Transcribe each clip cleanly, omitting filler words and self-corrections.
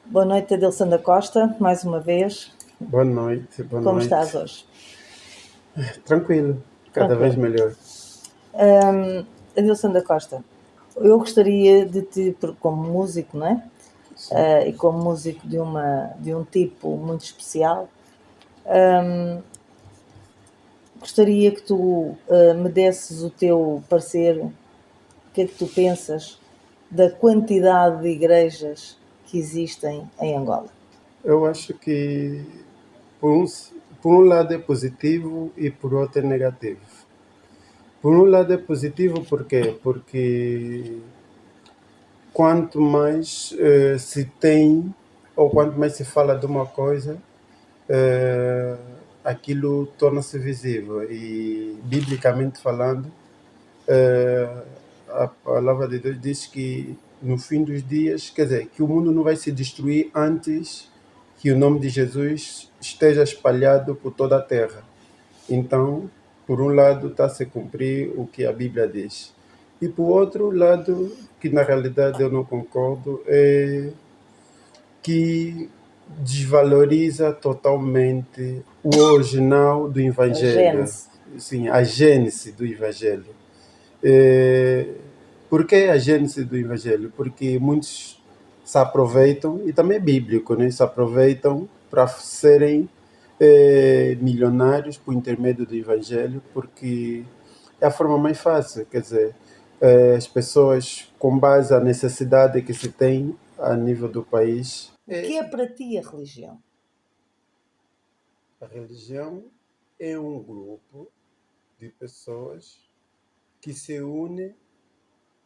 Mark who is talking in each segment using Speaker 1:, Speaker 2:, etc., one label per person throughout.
Speaker 1: Boa noite, Adilson da Costa, mais uma vez.
Speaker 2: Boa noite, boa
Speaker 1: Como estás
Speaker 2: noite.
Speaker 1: hoje?
Speaker 2: Tranquilo, cada
Speaker 1: Tranquilo.
Speaker 2: vez melhor.
Speaker 1: Adilson da Costa, eu gostaria de ti, como músico, não é?
Speaker 2: Sim.
Speaker 1: E como músico de um tipo muito especial, gostaria que tu me desses o teu parecer, o que é que tu pensas da quantidade de igrejas que existem em Angola.
Speaker 2: Eu acho que por um, por um lado é positivo e por outro é negativo. Por um lado é positivo por quê? Porque quanto mais se tem ou quanto mais se fala de uma coisa, aquilo torna-se visível. E biblicamente falando, a palavra de Deus diz que no fim dos dias, quer dizer, que o mundo não vai se destruir antes que o nome de Jesus esteja espalhado por toda a terra. Então, por um lado, está a se cumprir o que a Bíblia diz. E por outro lado, que na realidade eu não concordo, é que desvaloriza totalmente o original do
Speaker 1: A
Speaker 2: Evangelho.
Speaker 1: Gênese.
Speaker 2: Sim, a gênese do Evangelho. Por que a gênese do Evangelho? Porque muitos se aproveitam, e também é bíblico, né? Se aproveitam para serem milionários por intermédio do Evangelho, porque é a forma mais fácil, quer dizer, as pessoas, com base na necessidade que se tem a nível do país,
Speaker 1: O que é para ti a religião?
Speaker 2: a religião é um grupo de pessoas que se unem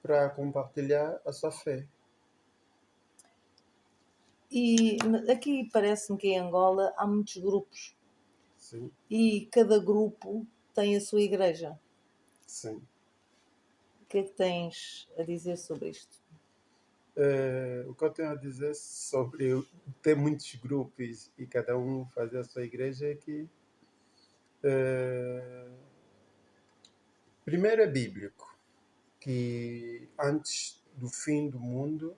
Speaker 2: para compartilhar a sua fé.
Speaker 1: E aqui parece-me que em Angola há muitos grupos
Speaker 2: Sim,
Speaker 1: e cada grupo tem a sua igreja.
Speaker 2: sim.
Speaker 1: O que é que tens a dizer sobre isto?
Speaker 2: O que eu tenho a dizer sobre ter muitos grupos e cada um fazer a sua igreja é que, eh, primeiro, é bíblico, que antes do fim do mundo,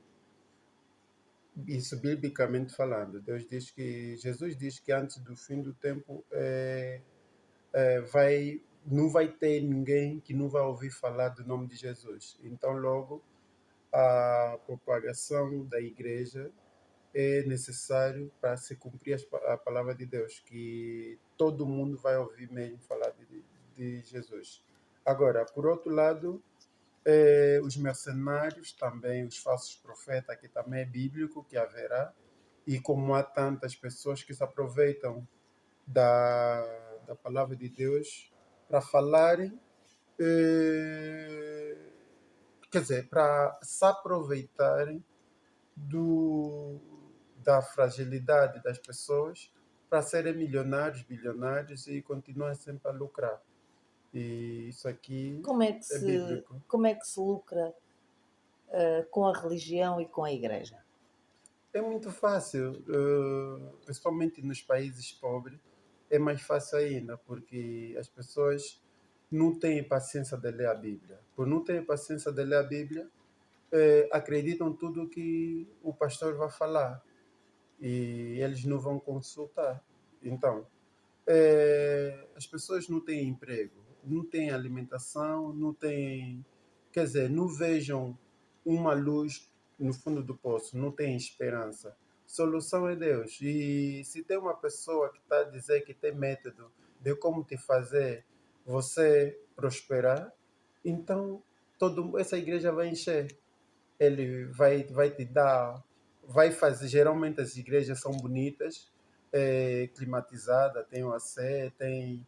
Speaker 2: isso biblicamente falando, Jesus diz que antes do fim do tempo não vai ter ninguém que não vai ouvir falar do nome de Jesus. Então, logo, a propagação da igreja é necessário para se cumprir a palavra de Deus, que todo mundo vai ouvir mesmo falar de Jesus. Agora, por outro lado, os mercenários, também os falsos profetas, que também é bíblico que haverá, e como há tantas pessoas que se aproveitam da palavra de Deus para falarem, quer dizer, para se aproveitarem do, da fragilidade das pessoas para serem milionários, bilionários e continuar sempre a lucrar. E isso aqui é bíblico.
Speaker 1: Como é que se lucra com a religião e com a igreja?
Speaker 2: É muito fácil, principalmente nos países pobres, é mais fácil ainda, porque as pessoas não têm paciência de ler a Bíblia. Por não ter paciência de ler a Bíblia, acreditam tudo que o pastor vai falar e eles não vão consultar. Então, as pessoas não têm emprego, não têm alimentação, não têm, quer dizer, não vejam uma luz no fundo do poço, não têm esperança. Solução é Deus. E se tem uma pessoa que está a dizer que tem método de como te fazer você prosperar, então essa igreja vai encher. Ele vai te dar, vai fazer. Geralmente as igrejas são bonitas, climatizadas, tem o AC, tem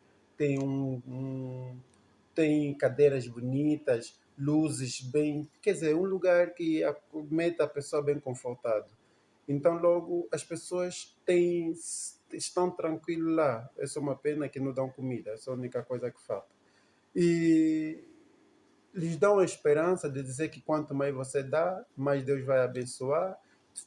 Speaker 2: tem cadeiras bonitas, luzes bem, quer dizer, um lugar que meta a pessoa bem confortável. Então logo as pessoas estão tranquilos lá. É só uma pena que não dão comida, essa é a única coisa que falta. E lhes dão a esperança de dizer que quanto mais você dá, mais Deus vai abençoar.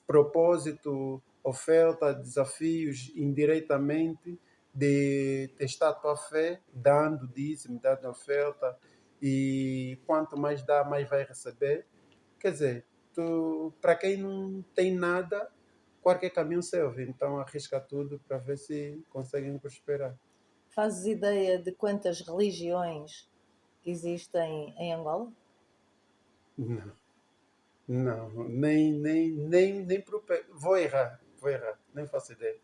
Speaker 2: Propósito, oferta, desafios indiretamente de testar a tua fé, dando dízimo, dando oferta, e quanto mais dá, mais vai receber. Quer dizer, para quem não tem nada, qualquer caminho serve, então arrisca tudo para ver se conseguem prosperar.
Speaker 1: Fazes ideia de quantas religiões existem em Angola?
Speaker 2: Não, não, nem vou errar, nem faço ideia.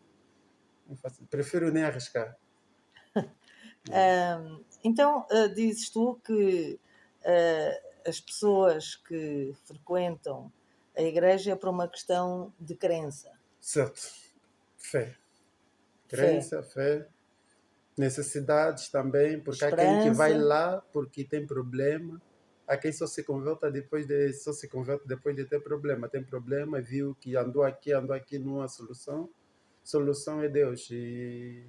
Speaker 2: Nem faço, prefiro nem arriscar.
Speaker 1: Então, dizes tu que as pessoas que frequentam a igreja é por uma questão de crença,
Speaker 2: Certo. Fé.
Speaker 1: fé,
Speaker 2: Crença, fé. Necessidades também, porque há quem que vai
Speaker 1: esperança.
Speaker 2: lá porque tem problema. Há quem só se converte depois de ter problema. Tem problema, viu que andou aqui numa solução. Solução é Deus. E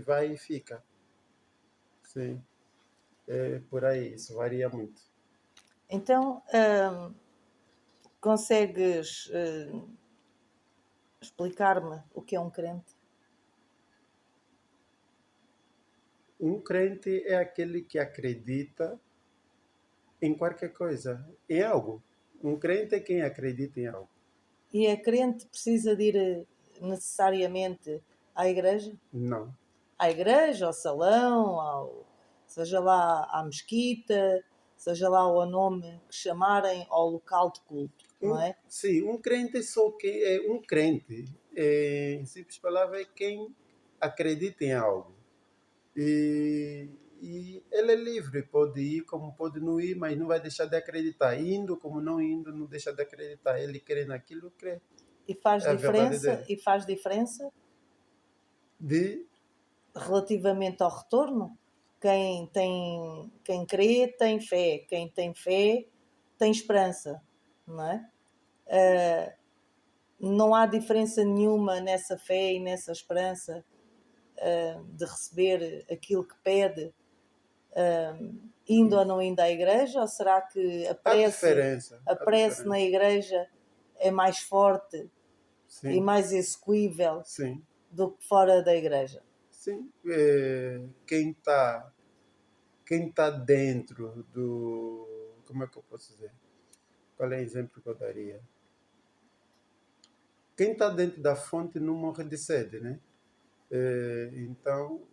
Speaker 2: vai e fica. Sim. É por aí, isso varia muito.
Speaker 1: Então, consegues explicar-me o que é um crente?
Speaker 2: Um crente é aquele que acredita em qualquer coisa, em algo. Um crente é quem acredita em algo.
Speaker 1: E a crente precisa de ir necessariamente à igreja?
Speaker 2: Não.
Speaker 1: À igreja, ao salão, seja lá à mesquita, seja lá ao nome que chamarem ao local de culto, não é?
Speaker 2: Sim, um crente é só quem é um crente. Em simples palavras, é quem acredita em algo. E ele é livre, pode ir como pode não ir, mas não vai deixar de acreditar. Indo como não indo, não deixa de acreditar. Ele crê naquilo, crê.
Speaker 1: E faz
Speaker 2: É a verdade
Speaker 1: diferença,
Speaker 2: dele.
Speaker 1: e faz diferença
Speaker 2: De,
Speaker 1: relativamente ao retorno. Quem crê tem fé, quem tem fé tem esperança, não é? Não há diferença nenhuma nessa fé e nessa esperança de receber aquilo que pede, indo ou não indo à igreja? Ou será que
Speaker 2: há diferença,
Speaker 1: a
Speaker 2: há
Speaker 1: prece na
Speaker 2: diferença.
Speaker 1: igreja é mais forte e
Speaker 2: Sim,
Speaker 1: mais execuível
Speaker 2: sim,
Speaker 1: do que fora da igreja?
Speaker 2: sim. Quem tá dentro do... Como é que eu posso dizer? Qual é o exemplo que eu daria? Quem está dentro da fonte não morre de sede, né? Então,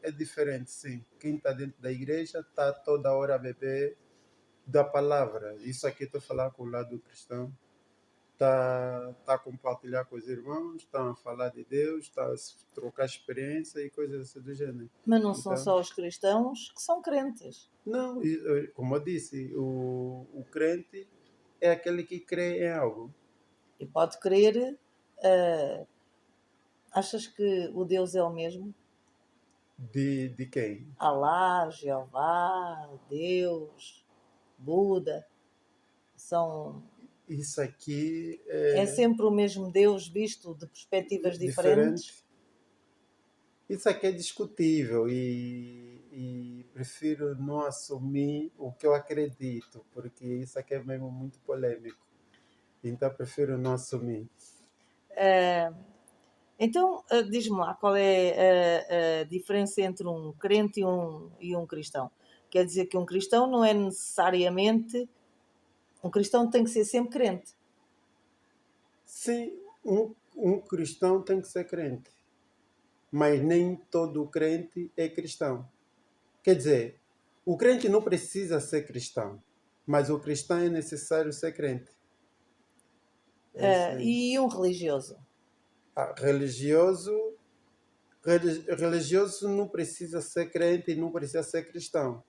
Speaker 2: é diferente, sim. Quem está dentro da igreja está toda hora a beber da palavra. Isso aqui estou falando com o lado cristão. Tá a compartilhar com os irmãos, está a falar de Deus, está a trocar experiência e coisas assim do gênero.
Speaker 1: Mas não são
Speaker 2: Então,
Speaker 1: só os cristãos que são crentes.
Speaker 2: não, como eu disse, o crente é aquele que crê em algo.
Speaker 1: E pode crer. Uh, Achas que o Deus é o mesmo?
Speaker 2: De quem?
Speaker 1: Alá, Jeová, Deus, Buda, são.
Speaker 2: Isso aqui
Speaker 1: É
Speaker 2: é
Speaker 1: sempre o mesmo Deus visto de perspectivas
Speaker 2: diferente.
Speaker 1: diferentes?
Speaker 2: Isso aqui é discutível e prefiro não assumir o que eu acredito, porque isso aqui é mesmo muito polêmico. Então prefiro não assumir.
Speaker 1: Então, diz-me lá, qual é a diferença entre um crente e um cristão? Quer dizer que um cristão não é necessariamente. Um cristão tem que ser sempre crente.
Speaker 2: Sim, um cristão tem que ser crente, mas nem todo crente é cristão. Quer dizer, o crente não precisa ser cristão, mas o cristão é necessário ser crente. É isso aí.
Speaker 1: E um religioso?
Speaker 2: Religioso, religioso não precisa ser crente e não precisa ser cristão.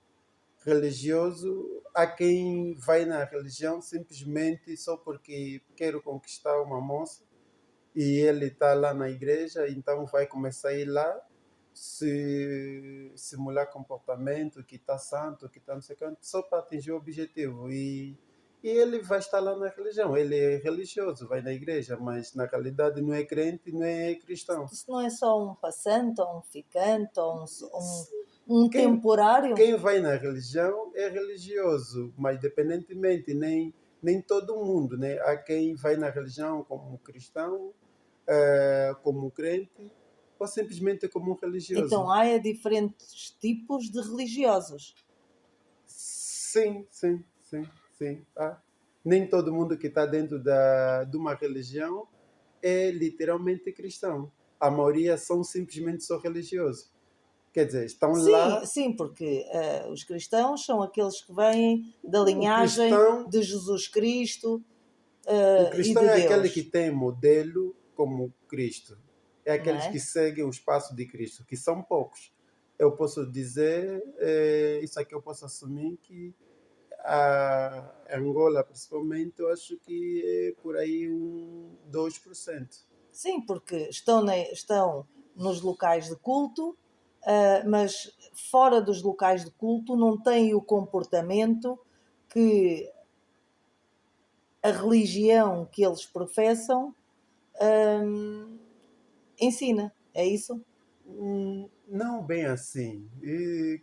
Speaker 2: Religioso, há quem vai na religião simplesmente só porque quer conquistar uma moça e ele está lá na igreja, então vai começar a ir lá se simular comportamento que está santo, que está não sei o que, só para atingir o objetivo. E ele vai estar lá na religião. Ele é religioso, vai na igreja, mas na realidade não é crente, não é cristão.
Speaker 1: Isso não é só um passante, ou um ficante, ou um
Speaker 2: Quem,
Speaker 1: temporário?
Speaker 2: quem vai na religião é religioso, mas independentemente, nem todo mundo, né? Há quem vai na religião como cristão, como crente, ou simplesmente como um
Speaker 1: Então
Speaker 2: religioso.
Speaker 1: há diferentes tipos de religiosos.
Speaker 2: Sim, sim, sim, sim. Nem todo mundo que está dentro de uma religião é literalmente cristão. A maioria são simplesmente só religiosos. Quer dizer, estão
Speaker 1: Sim,
Speaker 2: lá.
Speaker 1: sim, porque os cristãos são aqueles que vêm da
Speaker 2: O
Speaker 1: linhagem
Speaker 2: cristão,
Speaker 1: de Jesus Cristo
Speaker 2: o
Speaker 1: e
Speaker 2: cristão
Speaker 1: de
Speaker 2: é aquele que
Speaker 1: Deus,
Speaker 2: tem modelo como Cristo. É
Speaker 1: não
Speaker 2: aqueles que
Speaker 1: é?
Speaker 2: seguem os passos de Cristo, que são poucos. Eu posso dizer, isso aqui eu posso assumir que a Angola, principalmente, eu acho que é por aí 2%.
Speaker 1: Sim, porque estão nos locais de culto, mas fora dos locais de culto não têm o comportamento que a religião que eles professam ensina. É isso?
Speaker 2: Não bem assim.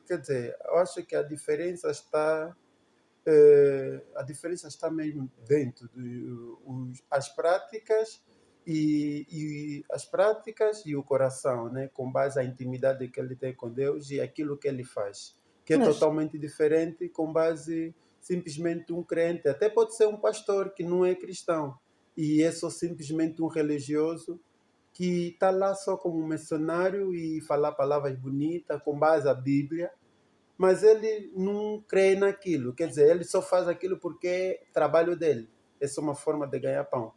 Speaker 2: Quer dizer, eu acho que a diferença está mesmo dentro as práticas as práticas e o coração, né? Com base à intimidade que ele tem com Deus e aquilo que ele faz, que é
Speaker 1: Mas
Speaker 2: totalmente diferente com base simplesmente um crente. Até pode ser um pastor que não é cristão e é só simplesmente um religioso que está lá só como um missionário e falar palavras bonitas com base à Bíblia, mas ele não crê naquilo. Quer dizer, ele só faz aquilo porque é trabalho dele. Essa é uma forma de ganhar pão.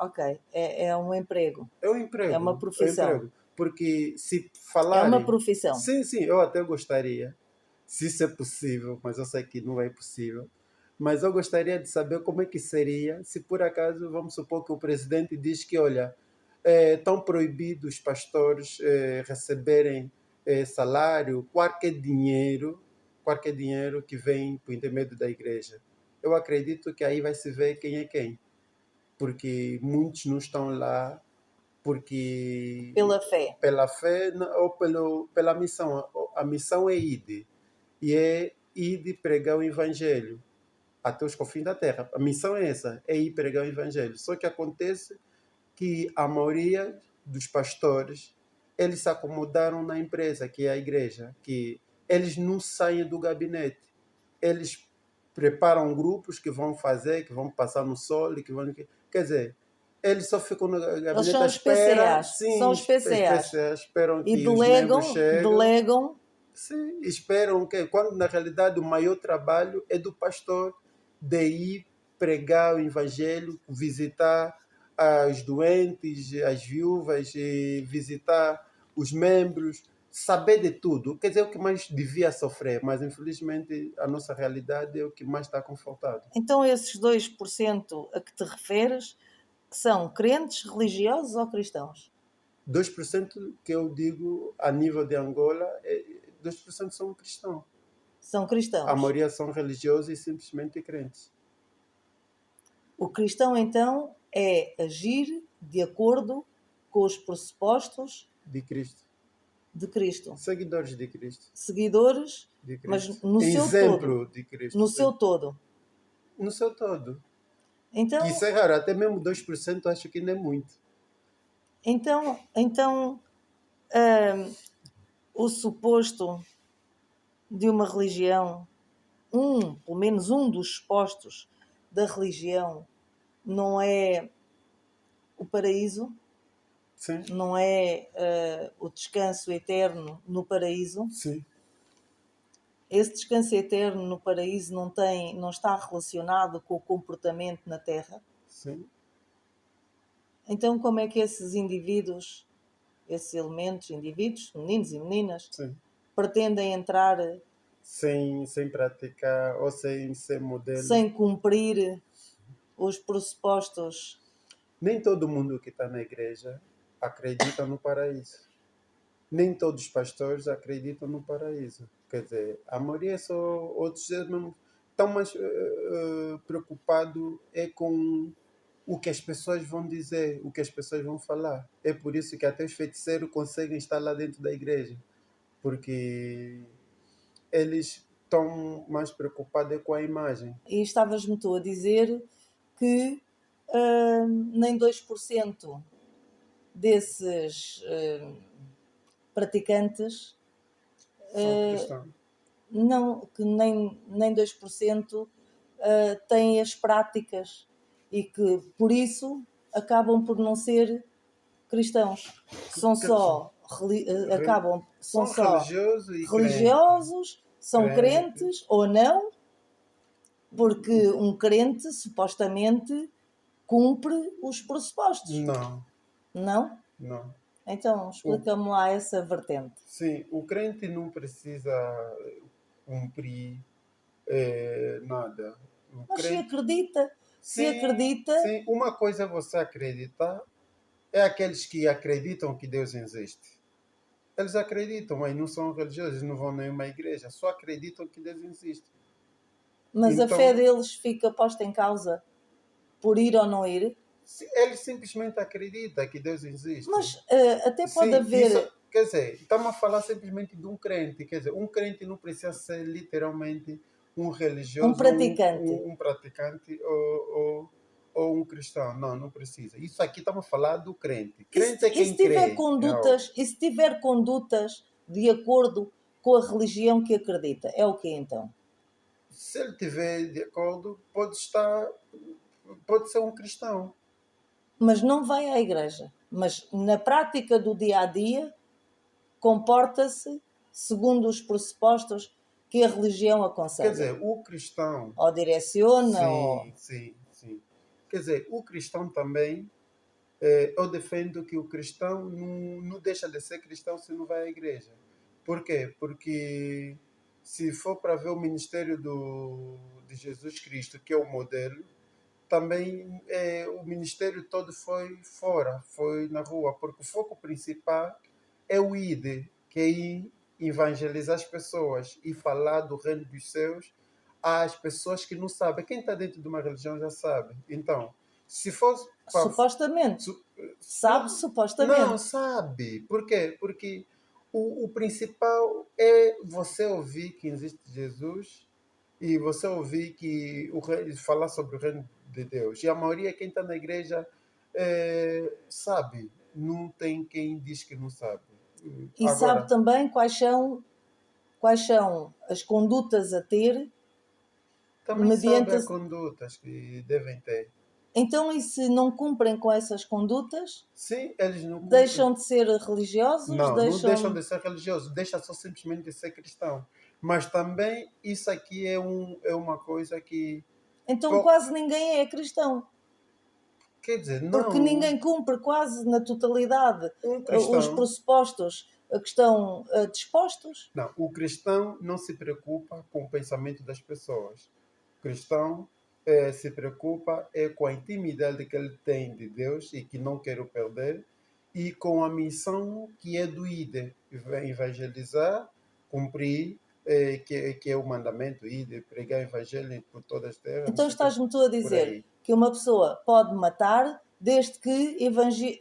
Speaker 1: ok, é um emprego,
Speaker 2: É um
Speaker 1: é uma
Speaker 2: emprego, é um
Speaker 1: profissão,
Speaker 2: emprego. Porque se
Speaker 1: é uma
Speaker 2: falarem,
Speaker 1: profissão.
Speaker 2: sim, sim, eu até gostaria, se isso é possível, mas eu sei que não é possível. Mas eu gostaria de saber como é que seria se por acaso, vamos supor que o presidente diz que, olha, estão proibidos os pastores receberem salário, qualquer dinheiro que vem por intermédio da igreja. Eu acredito que aí vai se ver quem é quem, porque muitos não estão lá porque
Speaker 1: Pela fé.
Speaker 2: pela fé ou pela missão. A missão é ir, e é ir de pregar o evangelho até os confins da terra. A missão é essa, é ir pregar o evangelho. Só que acontece que a maioria dos pastores, eles se acomodaram na empresa, que é a igreja, que eles não saem do gabinete. Eles preparam grupos que vão fazer, que vão passar no sol, que vão... Quer dizer, eles só ficam no
Speaker 1: Eles
Speaker 2: gabinete à
Speaker 1: são os
Speaker 2: espera,
Speaker 1: PCAs, são
Speaker 2: sim,
Speaker 1: os PCAs
Speaker 2: esperam
Speaker 1: e
Speaker 2: que os membros cheguem.
Speaker 1: delegam.
Speaker 2: Sim, esperam que, quando na realidade o maior trabalho é do pastor, de ir pregar o evangelho, visitar as doentes, as viúvas, e visitar os membros, saber de tudo. Quer dizer, é o que mais devia sofrer, mas infelizmente a nossa realidade é o que mais está confortado.
Speaker 1: Então, esses 2% a que te referes, que são crentes, religiosos ou cristãos?
Speaker 2: 2% que eu digo a nível de Angola, 2% são cristãos.
Speaker 1: São
Speaker 2: A
Speaker 1: cristãos.
Speaker 2: maioria são religiosos e simplesmente crentes.
Speaker 1: O cristão, então, é agir de acordo com os pressupostos
Speaker 2: De Cristo.
Speaker 1: de Cristo.
Speaker 2: Seguidores de Cristo.
Speaker 1: Seguidores,
Speaker 2: De
Speaker 1: mas
Speaker 2: Cristo.
Speaker 1: no seu todo.
Speaker 2: Exemplo de Cristo,
Speaker 1: No
Speaker 2: sim.
Speaker 1: seu todo.
Speaker 2: No seu todo. Que
Speaker 1: Então,
Speaker 2: isso é raro, até mesmo 2% acho que não é muito.
Speaker 1: então o suposto de uma religião, pelo menos um dos supostos da religião, não é o paraíso,
Speaker 2: Sim,
Speaker 1: não é o descanso eterno no paraíso.
Speaker 2: sim,
Speaker 1: Esse descanso eterno no paraíso não está relacionado com o comportamento na Terra.
Speaker 2: sim,
Speaker 1: Então, como é que esses indivíduos, esses elementos, indivíduos, meninos e meninas,
Speaker 2: sim.
Speaker 1: pretendem entrar
Speaker 2: Sem praticar ou sem ser modelo.
Speaker 1: sem cumprir os pressupostos?
Speaker 2: Nem todo mundo que está na igreja acredita no paraíso. Nem todos os pastores acreditam no paraíso. Quer dizer, a maioria só outros mesmo estão mais preocupados é com o que as pessoas vão dizer, o que as pessoas vão falar. É por isso que até os feiticeiros conseguem estar lá dentro da igreja, porque eles estão mais preocupados com a imagem.
Speaker 1: E estavas-me tu a dizer que nem 2% desses praticantes,
Speaker 2: São cristãos.
Speaker 1: não, que nem 2% têm as práticas e que, por isso, acabam por não ser cristãos. São
Speaker 2: Que-
Speaker 1: só,
Speaker 2: re-
Speaker 1: são
Speaker 2: São
Speaker 1: só
Speaker 2: religiosos e crentes.
Speaker 1: religiosos, são
Speaker 2: Crente.
Speaker 1: crentes ou não, porque um crente supostamente cumpre os pressupostos,
Speaker 2: Não,
Speaker 1: não?
Speaker 2: não.
Speaker 1: Então,
Speaker 2: O,
Speaker 1: explica-me lá essa vertente.
Speaker 2: sim, o crente não precisa cumprir nada. O
Speaker 1: Mas se
Speaker 2: crente,
Speaker 1: acredita, se
Speaker 2: sim,
Speaker 1: acredita,
Speaker 2: sim. Uma coisa é você acreditar, é aqueles que acreditam que Deus existe. Eles acreditam, mas não são religiosos, não vão a nenhuma igreja, só acreditam que Deus existe.
Speaker 1: mas a fé
Speaker 2: Então,
Speaker 1: deles fica posta em causa por ir ou não ir.
Speaker 2: eles simplesmente acreditam que Deus existe.
Speaker 1: Mas até pode
Speaker 2: Sim, isso,
Speaker 1: haver
Speaker 2: quer dizer, estamos a falar simplesmente de um crente, quer dizer, um crente não precisa ser literalmente um
Speaker 1: um
Speaker 2: religioso, ou
Speaker 1: praticante.
Speaker 2: um praticante ou um cristão. Não, não precisa. Isso aqui estamos a falar do crente. Crente é
Speaker 1: E se
Speaker 2: quem
Speaker 1: tiver
Speaker 2: crê em algo.
Speaker 1: condutas, e se tiver condutas de acordo com a religião que acredita, é o que então?
Speaker 2: Se ele estiver de acordo, pode ser um cristão.
Speaker 1: Mas não vai à igreja. Mas na prática do dia a dia comporta-se segundo os pressupostos que a religião
Speaker 2: Quer
Speaker 1: aconselha.
Speaker 2: dizer, o cristão,
Speaker 1: Ou direciona, ou.
Speaker 2: sim, sim, sim. Quer dizer, o cristão também, eu defendo que o cristão não deixa de ser cristão se não vai à igreja. Por quê? Porque se for para ver o ministério de Jesus Cristo, que é o modelo, também o ministério todo foi fora, foi na rua, porque o foco principal é o ID, que é ir evangelizar as pessoas e falar do reino dos céus às pessoas que não sabem. Quem está dentro de uma religião já sabe. Então, se fosse para.
Speaker 1: Supostamente. Sabe,
Speaker 2: Não, não
Speaker 1: supostamente.
Speaker 2: sabe. Por quê? Porque o principal é você ouvir que existe Jesus e você ouvir que falar sobre o reino de Deus. E a maioria, quem está na igreja, sabe. Não tem quem diz que não sabe.
Speaker 1: E sabe
Speaker 2: Agora,
Speaker 1: também quais são as condutas a ter
Speaker 2: também sabe
Speaker 1: mediante.
Speaker 2: as condutas que devem ter.
Speaker 1: Então, e se não cumprem com essas condutas,
Speaker 2: Sim, eles não cumprem.
Speaker 1: deixam de ser religiosos,
Speaker 2: Não, não deixam
Speaker 1: deixam.
Speaker 2: de ser religiosos, deixa só simplesmente de ser cristão. Mas também isso aqui é uma coisa que.
Speaker 1: Então,
Speaker 2: Pô,
Speaker 1: quase ninguém é cristão,
Speaker 2: quer dizer,
Speaker 1: porque
Speaker 2: não,
Speaker 1: ninguém cumpre quase na totalidade
Speaker 2: um
Speaker 1: os
Speaker 2: cristão.
Speaker 1: pressupostos que estão dispostos.
Speaker 2: Não, o cristão não se preocupa com o pensamento das pessoas. O cristão se preocupa com a intimidade que ele tem de Deus e que não quer o perder, e com a missão que é do ID, evangelizar, cumprir, que é o mandamento, ID, pregar o evangelho por todas as terras, não
Speaker 1: Então,
Speaker 2: sei o que,
Speaker 1: estás-me tu a
Speaker 2: por
Speaker 1: dizer
Speaker 2: aí.
Speaker 1: que uma pessoa pode matar desde que evangelize.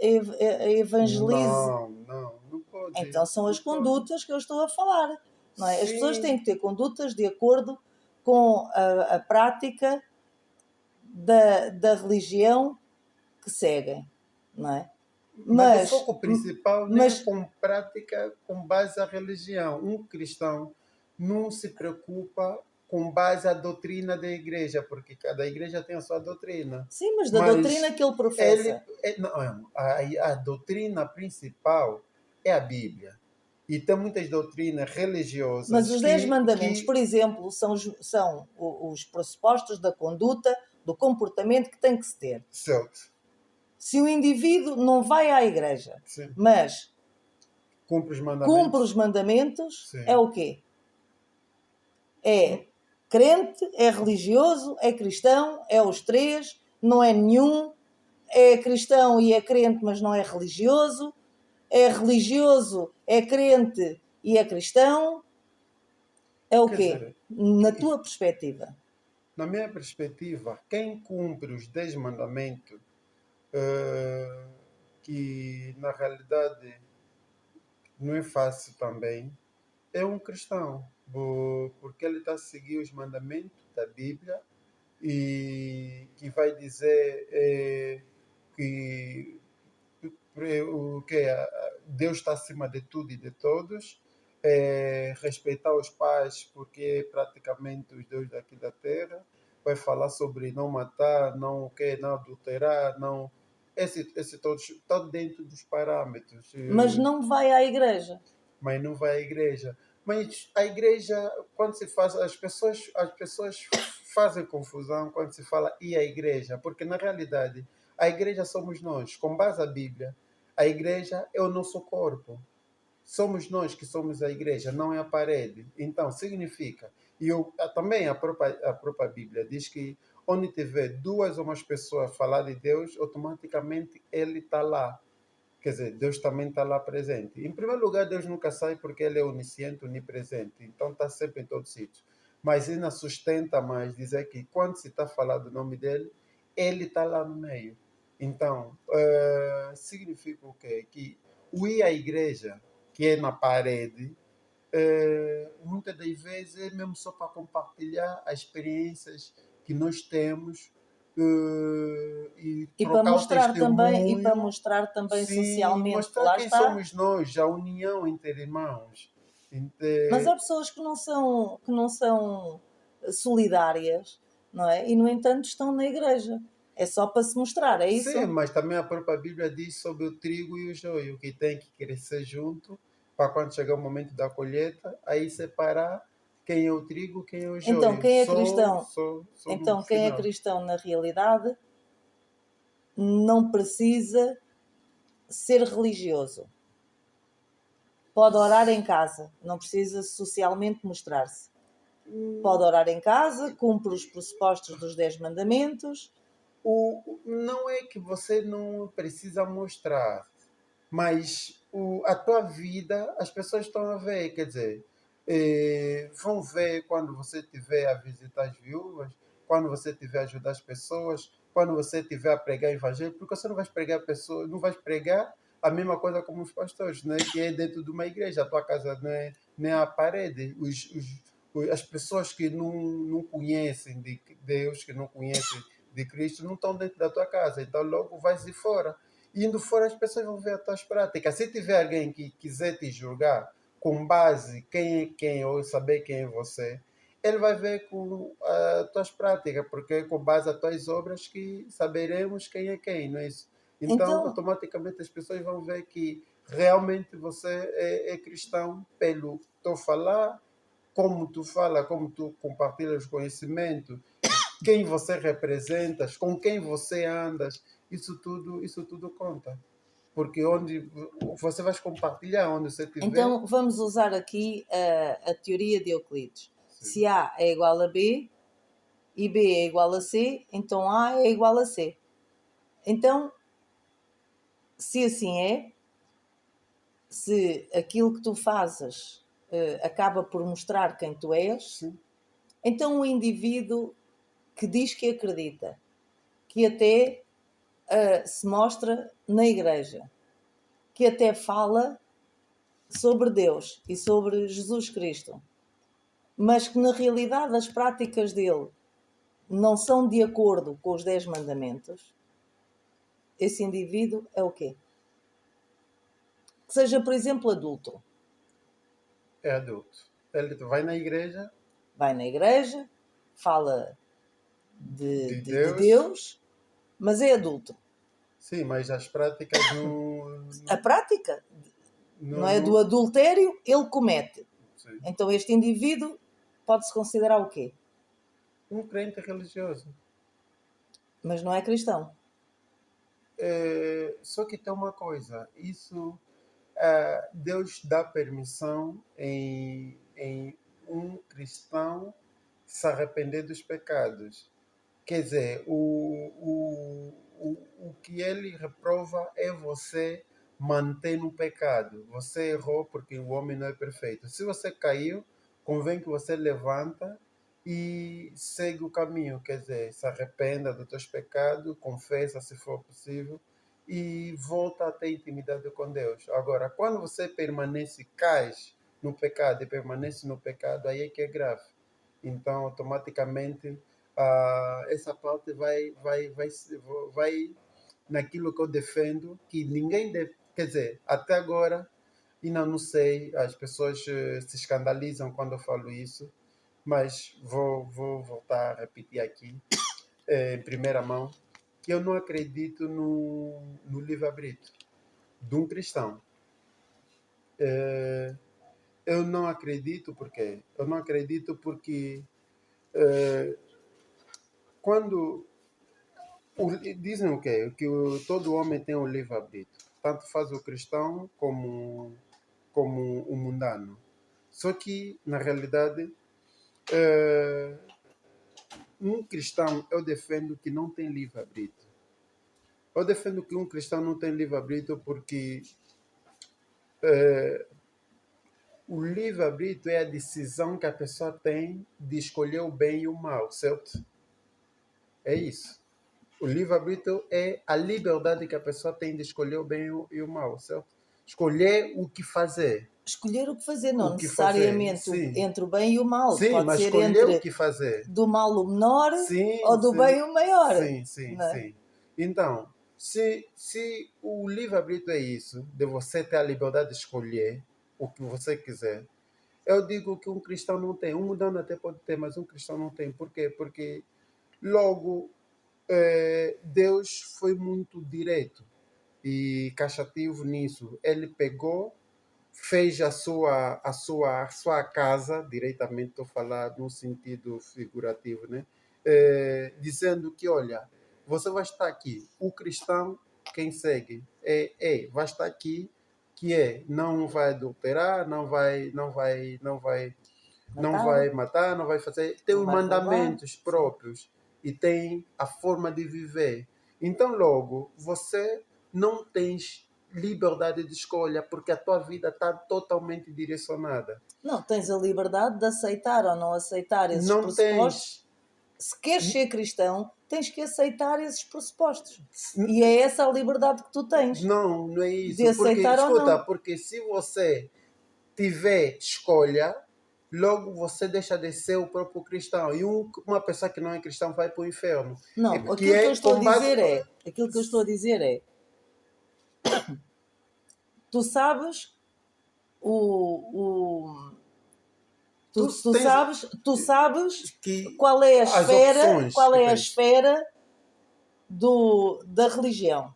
Speaker 2: Não, não, não pode,
Speaker 1: Então são
Speaker 2: não
Speaker 1: as
Speaker 2: pode.
Speaker 1: condutas que eu estou a falar. Não é? As pessoas têm
Speaker 2: Sim,
Speaker 1: que ter condutas de acordo com a prática da religião que seguem. Não é?
Speaker 2: mas o
Speaker 1: Mas,
Speaker 2: foco principal nem é
Speaker 1: mas
Speaker 2: com prática com base à religião. Um cristão não se preocupa com base à doutrina da igreja, porque cada igreja tem a sua doutrina.
Speaker 1: sim, mas da doutrina
Speaker 2: Mas
Speaker 1: que ele professa.
Speaker 2: não, a doutrina principal é a Bíblia. E tem muitas doutrinas
Speaker 1: Mas
Speaker 2: religiosas
Speaker 1: os 10 mandamentos,
Speaker 2: que
Speaker 1: por exemplo, são os pressupostos da conduta, do comportamento que tem que se ter.
Speaker 2: certo,
Speaker 1: Se o indivíduo não vai à igreja,
Speaker 2: sim,
Speaker 1: mas
Speaker 2: cumpre os
Speaker 1: cumpre os
Speaker 2: mandamentos,
Speaker 1: mandamentos, é
Speaker 2: sim.
Speaker 1: o quê? É crente, é religioso, é cristão, é os três, não é nenhum, é cristão e é crente, mas não é religioso, é religioso, é crente e é cristão, é o
Speaker 2: Quer
Speaker 1: quê?
Speaker 2: dizer,
Speaker 1: Na tua perspectiva.
Speaker 2: na minha perspectiva, quem cumpre os 10 mandamentos, que na realidade não é fácil também, é um cristão, porque ele está a seguir os mandamentos da Bíblia e que vai dizer que o que Deus está acima de tudo e de todos, respeitar os pais porque é praticamente os deuses daqui da terra, vai falar sobre não matar, não adulterar, não esse todos, todo dentro dos parâmetros.
Speaker 1: Mas não vai à igreja.
Speaker 2: Mas não vai à igreja. Mas a igreja, quando se faz, as pessoas fazem confusão quando se fala ir à igreja, porque na realidade a igreja somos nós, com base na Bíblia. A igreja é o nosso corpo. Somos nós que somos a igreja, não é a parede. Então, significa, também a própria Bíblia diz que onde tiver duas ou mais pessoas falar de Deus, automaticamente ele está lá. Quer dizer, Deus também está lá presente. Em primeiro lugar, Deus nunca sai porque Ele é onisciente, onipresente. Então está sempre em todo sítio. Mas ainda sustenta mais dizer que quando se está falando do nome dEle, Ele está lá no meio. Então, significa o quê? Que o ir à igreja, que é na parede, muitas das vezes é mesmo só para compartilhar as experiências que nós temos e
Speaker 1: E para
Speaker 2: trocar o testemunho.
Speaker 1: mostrar também
Speaker 2: Sim,
Speaker 1: socialmente que
Speaker 2: mostrar
Speaker 1: lá
Speaker 2: quem
Speaker 1: está.
Speaker 2: somos nós, a união entre irmãos.
Speaker 1: Mas há pessoas que não são solidárias, não é? E no entanto estão na igreja. É só para se mostrar, é
Speaker 2: Sim,
Speaker 1: isso?
Speaker 2: mas também a própria Bíblia diz sobre o trigo e o joio, que tem que crescer junto para quando chegar o momento da colheita, aí separar quem é o trigo, quem é o
Speaker 1: Então
Speaker 2: joio.
Speaker 1: quem é cristão,
Speaker 2: Só no
Speaker 1: quem é
Speaker 2: final.
Speaker 1: cristão na realidade não precisa ser religioso. Pode orar em casa, não precisa socialmente mostrar-se. Pode orar em casa, cumpre os pressupostos dos 10 mandamentos.
Speaker 2: Não é que você não precisa mostrar, mas a tua vida as pessoas estão a ver, quer dizer, vão ver quando você estiver a visitar as viúvas, quando você estiver a ajudar as pessoas, quando você estiver a pregar o evangelho, porque você não vai pregar pessoas, não vai pregar a mesma coisa como os pastores, né? Que é dentro de uma igreja, a tua casa não é nem a parede. As pessoas que não conhecem de Deus, que não conhecem de Cristo, não estão dentro da tua casa, então logo vais de fora. Indo fora, as pessoas vão ver as tuas práticas. Se tiver alguém que quiser te julgar com base quem é quem ou saber quem é você, ele vai ver com as tuas práticas, porque é com base nas tuas obras que saberemos quem é quem, não é isso? Então,
Speaker 1: Então,
Speaker 2: automaticamente as pessoas vão ver que realmente você é cristão pelo teu falar, como tu fala, como tu compartilhas conhecimento, quem você representas, com quem você andas, isso tudo conta. Porque onde você vai compartilhar, onde você estiver.
Speaker 1: então vamos usar aqui a teoria de Euclides.
Speaker 2: Sim.
Speaker 1: Se A é igual a B e B é igual a C, então A é igual a C. Então, se assim é, se aquilo que tu fazes acaba por mostrar quem tu és,
Speaker 2: Sim.
Speaker 1: então o indivíduo que diz que acredita, que até se mostra na igreja, que até fala sobre Deus e sobre Jesus Cristo, mas que na realidade as práticas dele não são de acordo com os 10 mandamentos, esse indivíduo é o quê? Que seja, por exemplo, adulto.
Speaker 2: É adulto. Ele vai na igreja
Speaker 1: Vai na igreja, fala
Speaker 2: de
Speaker 1: de
Speaker 2: Deus,
Speaker 1: Deus, mas é adulto.
Speaker 2: sim, mas as práticas
Speaker 1: A prática, não é do
Speaker 2: não,
Speaker 1: adultério, ele comete.
Speaker 2: sim.
Speaker 1: Então este indivíduo pode-se considerar o quê?
Speaker 2: Um crente religioso.
Speaker 1: Mas não é cristão.
Speaker 2: Só que tem uma coisa, isso Deus dá permissão em um cristão se arrepender dos pecados. Quer dizer, o que ele reprova é você manter no pecado. Você errou porque o homem não é perfeito. Se você caiu, convém que você levanta e segue o caminho. Quer dizer, se arrependa dos teus pecados, confessa se for possível e volta a ter intimidade com Deus. Agora, quando você permanece, cai no pecado e permanece no pecado, aí é que é grave. Então, automaticamente, essa parte vai naquilo que eu defendo, que ninguém deve, quer dizer, até agora, ainda não sei, as pessoas se escandalizam quando eu falo isso, mas vou voltar a repetir aqui, em primeira mão. que eu não acredito no livre-arbítrio de um cristão. Eu não acredito porque quando dizem o quê? Que todo homem tem um livre-arbítrio. Tanto faz o cristão como o mundano. Só que, na realidade, um cristão, eu defendo que não tem livre-arbítrio. Eu defendo que um cristão não tem livre-arbítrio porque o livre-arbítrio é a decisão que a pessoa tem de escolher o bem e o mal, certo? É isso. O livre-arbítrio é a liberdade que a pessoa tem de escolher o bem e o mal, certo? Escolher o que fazer.
Speaker 1: Escolher o que fazer, não
Speaker 2: O que fazer,
Speaker 1: necessariamente
Speaker 2: sim.
Speaker 1: entre o bem e o mal.
Speaker 2: Sim,
Speaker 1: Pode
Speaker 2: mas
Speaker 1: ser
Speaker 2: escolher o
Speaker 1: entre
Speaker 2: que fazer.
Speaker 1: do mal o menor
Speaker 2: Sim,
Speaker 1: ou do
Speaker 2: sim.
Speaker 1: bem o maior.
Speaker 2: Sim, sim,
Speaker 1: Não é?
Speaker 2: sim. Então, se o livre-arbítrio é isso, de você ter a liberdade de escolher o que você quiser, eu digo que um cristão não tem. Um mundano até pode ter, mas um cristão não tem. Por quê? Porque logo Deus foi muito direto e caxativo nisso. Ele pegou, fez a sua casa, diretamente estou a falar no sentido figurativo, né? Dizendo que, olha, você vai estar aqui. O cristão, quem segue, vai estar aqui, que não vai adulterar, não vai matar, não vai fazer. Tem
Speaker 1: Não
Speaker 2: os
Speaker 1: vai roubar.
Speaker 2: mandamentos próprios e tem a forma de viver. Então, logo, você não tens liberdade de escolha porque a tua vida está totalmente direcionada.
Speaker 1: Não, tens a liberdade de aceitar ou não aceitar esses
Speaker 2: Não
Speaker 1: pressupostos.
Speaker 2: tens.
Speaker 1: Se queres ser cristão, tens que aceitar esses pressupostos. E é essa a liberdade que tu tens.
Speaker 2: Não, não é
Speaker 1: De
Speaker 2: isso. Porque,
Speaker 1: aceitar ou
Speaker 2: escuta,
Speaker 1: não.
Speaker 2: porque se você tiver escolha, logo você deixa de ser o próprio cristão. E uma pessoa que não é cristão vai para o inferno.
Speaker 1: Não, aquilo que eu estou a dizer é, tu sabes
Speaker 2: Tu
Speaker 1: tu
Speaker 2: tens
Speaker 1: sabes
Speaker 2: que
Speaker 1: qual é a
Speaker 2: as
Speaker 1: esfera,
Speaker 2: opções
Speaker 1: qual
Speaker 2: que
Speaker 1: é a
Speaker 2: tens.
Speaker 1: esfera da religião,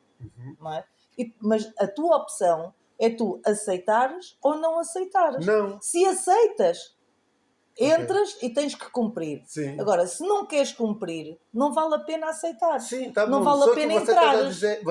Speaker 1: não é? Mas a tua opção é tu aceitares ou não aceitares.
Speaker 2: Não.
Speaker 1: Se aceitas,
Speaker 2: Ok.
Speaker 1: entras e tens que cumprir.
Speaker 2: Sim.
Speaker 1: Agora, se não queres cumprir, não vale a pena aceitar.
Speaker 2: Sim, tá
Speaker 1: Não
Speaker 2: bom.
Speaker 1: vale
Speaker 2: Só
Speaker 1: a
Speaker 2: que
Speaker 1: pena
Speaker 2: você está a
Speaker 1: entrares.
Speaker 2: dizer,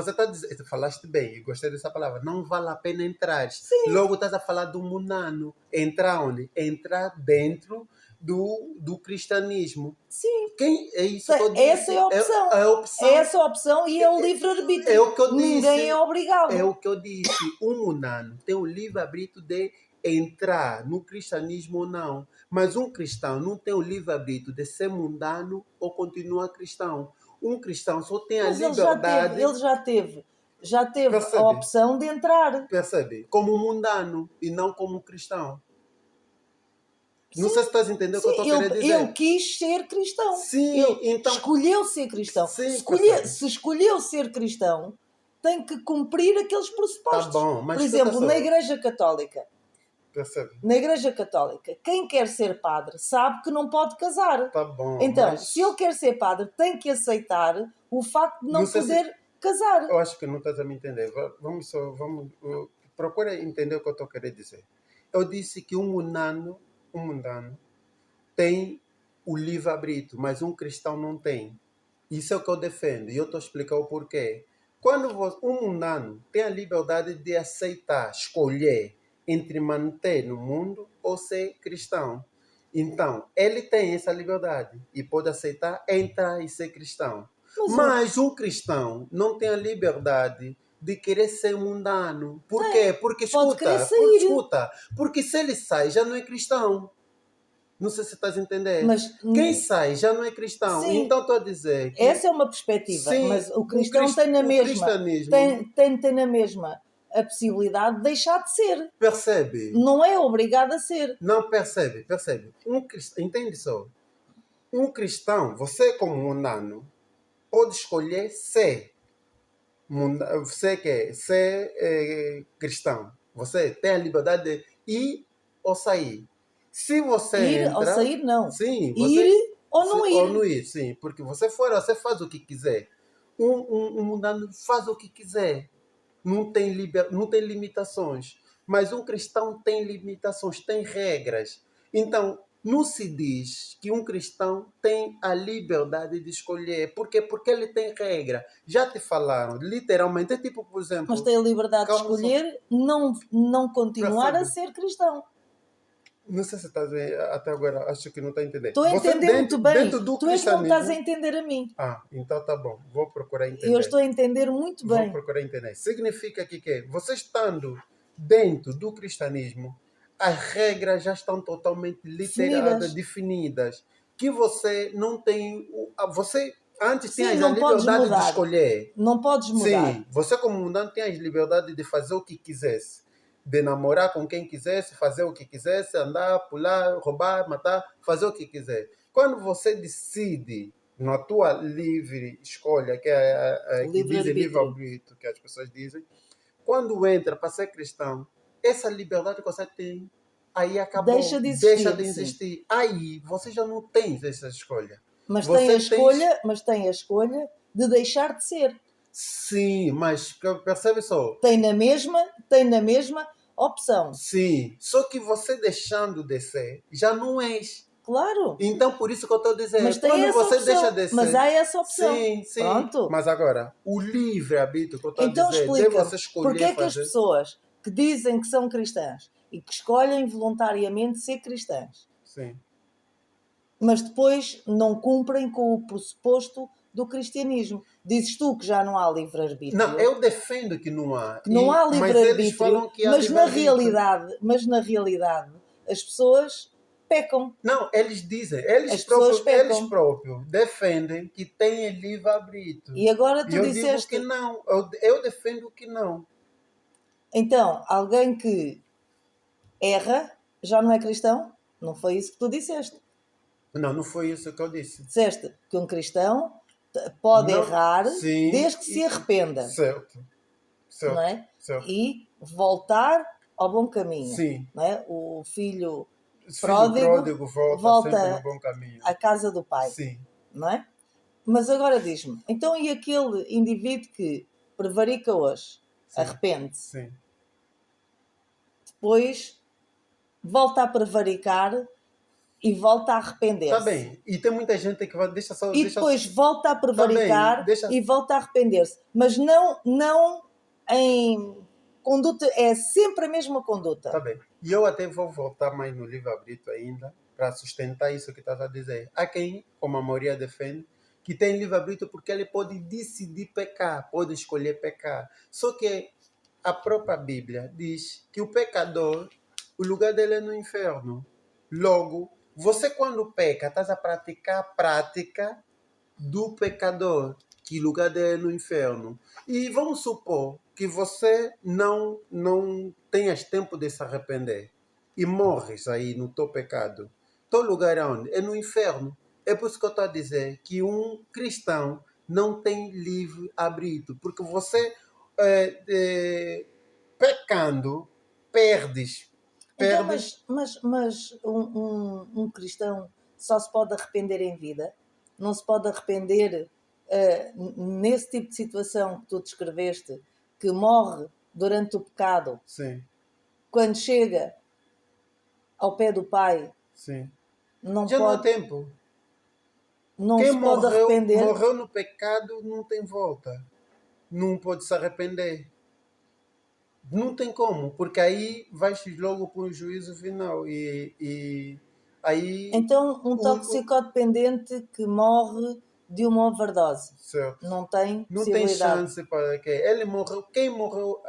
Speaker 2: falaste bem, eu gostei dessa palavra. Não vale a pena entrar.
Speaker 1: Sim.
Speaker 2: Logo estás a falar do munano. Entrar onde? Entrar dentro do cristianismo.
Speaker 1: Sim.
Speaker 2: É isso que eu disse.
Speaker 1: Essa é a opção.
Speaker 2: É a opção.
Speaker 1: É essa a opção e é o livre-arbítrio.
Speaker 2: É o que eu disse.
Speaker 1: Ninguém é obrigado.
Speaker 2: É o que eu disse. O munano tem o livre-arbítrio de entrar no cristianismo ou não. Mas um cristão não tem o livre-arbítrio de ser mundano ou continuar cristão. Um cristão só tem a
Speaker 1: Mas
Speaker 2: liberdade.
Speaker 1: ele já teve
Speaker 2: Percebe?
Speaker 1: a opção de entrar.
Speaker 2: Percebe? Como mundano e não como cristão. Não
Speaker 1: Sim,
Speaker 2: sei se estás entendendo o que eu estou querendo dizer.
Speaker 1: ele quis ser cristão.
Speaker 2: Sim,
Speaker 1: ele
Speaker 2: então.
Speaker 1: escolheu ser cristão.
Speaker 2: Sim,
Speaker 1: Se escolheu ser cristão, tem que cumprir aqueles pressupostos.
Speaker 2: Tá bom, mas
Speaker 1: por exemplo, na Igreja Católica.
Speaker 2: Percebe?
Speaker 1: Na Igreja Católica, quem quer ser padre sabe que não pode casar.
Speaker 2: Tá bom.
Speaker 1: Então,
Speaker 2: mas
Speaker 1: se ele quer ser padre, tem que aceitar o facto de não poder casar.
Speaker 2: eu acho que não estás a me entender. Vamos procura entender o que eu estou querendo dizer. Eu disse que um mundano tem o livre-arbítrio, mas um cristão não tem. Isso é o que eu defendo e eu estou explicando o porquê. Quando um mundano tem a liberdade de aceitar, escolher entre manter no mundo ou ser cristão. Então, ele tem essa liberdade e pode aceitar entrar e ser cristão. Mas um cristão não tem a liberdade de querer ser mundano. Por quê? Porque escuta, porque se ele sai, já não é cristão. Não sei se estás a entender.
Speaker 1: Mas,
Speaker 2: quem sai já não é cristão.
Speaker 1: Sim,
Speaker 2: então estou a dizer que
Speaker 1: essa é uma perspectiva.
Speaker 2: sim,
Speaker 1: mas o cristão tem na mesma. Tem na mesma a possibilidade de deixar de ser.
Speaker 2: Percebe?
Speaker 1: Não é obrigado a ser.
Speaker 2: Não percebe. Entende só? Um cristão, você como mundano, pode escolher ser cristão. Você tem a liberdade de ir ou sair. Se você
Speaker 1: ir
Speaker 2: entra,
Speaker 1: ou sair, não.
Speaker 2: Sim,
Speaker 1: ir ou não ir.
Speaker 2: Ou não ir, sim. Porque você faz o que quiser. Um mundano faz o que quiser, não tem limitações. Mas um cristão tem limitações, tem regras. Então, não se diz que um cristão tem a liberdade de escolher. Por quê? Porque ele tem regra. Já te falaram, literalmente. É tipo, por
Speaker 1: Mas
Speaker 2: exemplo,
Speaker 1: tem a liberdade de
Speaker 2: calma só,
Speaker 1: escolher não continuar a
Speaker 2: percebe?
Speaker 1: ser cristão.
Speaker 2: Não sei se está a ver até agora, acho que não está a entender.
Speaker 1: Estou a
Speaker 2: Você
Speaker 1: entender muito
Speaker 2: dentro
Speaker 1: bem.
Speaker 2: do
Speaker 1: Tu é que não estás a
Speaker 2: cristianismo.
Speaker 1: entender a mim.
Speaker 2: Ah, então tá bom. Vou procurar
Speaker 1: Eu
Speaker 2: entender.
Speaker 1: estou a entender muito
Speaker 2: Vou
Speaker 1: bem.
Speaker 2: procurar entender. Significa que você estando dentro do cristianismo, as regras já estão totalmente literadas,
Speaker 1: Definidas.
Speaker 2: definidas. Que você não tem. Você antes
Speaker 1: Sim,
Speaker 2: tinha a
Speaker 1: não podes
Speaker 2: liberdade de
Speaker 1: mudar.
Speaker 2: escolher.
Speaker 1: Não podes mudar.
Speaker 2: Sim, você como mundano tinha a liberdade de fazer o que quisesse. De namorar com quem quisesse, fazer o que quisesse, andar, pular, roubar, matar, fazer o que quiser. Quando você decide na tua livre escolha, que dizem
Speaker 1: Livre-arbítrio.
Speaker 2: livre-arbítrio, que as pessoas dizem, quando entra para ser cristão, essa liberdade que você tem, aí acabou,
Speaker 1: Deixa de
Speaker 2: deixa
Speaker 1: existir,
Speaker 2: de
Speaker 1: sim.
Speaker 2: existir. Aí você já não tem essa escolha.
Speaker 1: Mas
Speaker 2: Você tem.
Speaker 1: mas tem a escolha de deixar de ser.
Speaker 2: Sim, mas percebe só.
Speaker 1: Tem na mesma opção.
Speaker 2: Sim, só que você deixando de ser, já não és.
Speaker 1: Claro.
Speaker 2: Então, por isso que eu estou a
Speaker 1: Mas
Speaker 2: dizer,
Speaker 1: tem
Speaker 2: quando
Speaker 1: essa
Speaker 2: você deixa
Speaker 1: opção.
Speaker 2: de
Speaker 1: Mas
Speaker 2: ser,
Speaker 1: há essa opção.
Speaker 2: sim, sim.
Speaker 1: Pronto.
Speaker 2: Mas agora, o livre-arbítrio que eu estou a
Speaker 1: Então
Speaker 2: dizer, de
Speaker 1: explica-me,
Speaker 2: você
Speaker 1: porque
Speaker 2: escolher
Speaker 1: é que as
Speaker 2: fazer.
Speaker 1: pessoas que dizem que são cristãs e que escolhem voluntariamente ser cristãs,
Speaker 2: Sim.
Speaker 1: mas depois não cumprem com o pressuposto do cristianismo? Dizes tu que já não há
Speaker 2: Não,
Speaker 1: livre-arbítrio,
Speaker 2: eu defendo que não há.
Speaker 1: que não há
Speaker 2: Mas eles
Speaker 1: livre-arbítrio,
Speaker 2: falam que há livre-arbítrio.
Speaker 1: mas na realidade as pessoas pecam.
Speaker 2: Não, eles dizem,
Speaker 1: As pessoas
Speaker 2: eles
Speaker 1: pecam.
Speaker 2: próprios defendem que tem livre-arbítrio.
Speaker 1: E agora
Speaker 2: E
Speaker 1: tu
Speaker 2: eu digo que
Speaker 1: disseste,
Speaker 2: não. Eu defendo que não.
Speaker 1: então, alguém que erra já não é cristão? Não foi isso que tu disseste.
Speaker 2: Não, não foi isso que eu disse.
Speaker 1: Disseste que um cristão pode
Speaker 2: Não,
Speaker 1: errar
Speaker 2: sim,
Speaker 1: desde que se arrependa,
Speaker 2: certo,
Speaker 1: não
Speaker 2: certo,
Speaker 1: é?
Speaker 2: certo.
Speaker 1: E voltar ao bom caminho,
Speaker 2: Sim,
Speaker 1: não é? O filho
Speaker 2: o filho
Speaker 1: pródigo
Speaker 2: pródigo volta sempre no
Speaker 1: volta
Speaker 2: bom caminho.
Speaker 1: à casa do pai,
Speaker 2: Sim,
Speaker 1: não é? Mas agora diz-me, então e aquele indivíduo que prevarica hoje,
Speaker 2: sim,
Speaker 1: arrepende-se,
Speaker 2: sim.
Speaker 1: depois volta a prevaricar e volta a
Speaker 2: Tá
Speaker 1: arrepender-se?
Speaker 2: bem. E tem muita gente que vai. Deixa só.
Speaker 1: E depois volta a
Speaker 2: Tá bem,
Speaker 1: prevaricar
Speaker 2: deixa.
Speaker 1: e volta a arrepender-se. Mas não em conduta, é sempre a mesma
Speaker 2: Tá
Speaker 1: conduta.
Speaker 2: bem. E eu até vou voltar mais no livre-arbítrio ainda, para sustentar isso que estás a dizer. Há quem, como a maioria defende, que tem livre-arbítrio porque ele pode decidir pecar, pode escolher pecar. Só que a própria Bíblia diz que o pecador, o lugar dele é no inferno. Logo, você quando peca, estás a praticar a prática do pecador, que lugar dele é no inferno. E vamos supor que você não tenhas tempo de se arrepender e morres aí no teu pecado. Teu lugar é onde? É no inferno. É por isso que eu estou a dizer que um cristão não tem livre arbítrio, porque você pecando perdes,
Speaker 1: Então,
Speaker 2: perdes.
Speaker 1: mas um cristão só se pode arrepender em vida? Não se pode arrepender nesse tipo de situação que tu descreveste, que morre durante o pecado,
Speaker 2: Sim,
Speaker 1: quando chega ao pé do Pai,
Speaker 2: sim.
Speaker 1: não
Speaker 2: Já não há
Speaker 1: pode,
Speaker 2: tempo.
Speaker 1: não
Speaker 2: Quem
Speaker 1: se pode arrepender.
Speaker 2: morreu no pecado não tem volta. Não pode se arrepender. Não tem como, porque aí vais logo para o juízo final. E aí.
Speaker 1: Então, um
Speaker 2: O,
Speaker 1: toxicodependente que morre de uma overdose
Speaker 2: certo.
Speaker 1: não tem
Speaker 2: Não tem
Speaker 1: possibilidade.
Speaker 2: chance para que. Ele morreu. Quem morreu.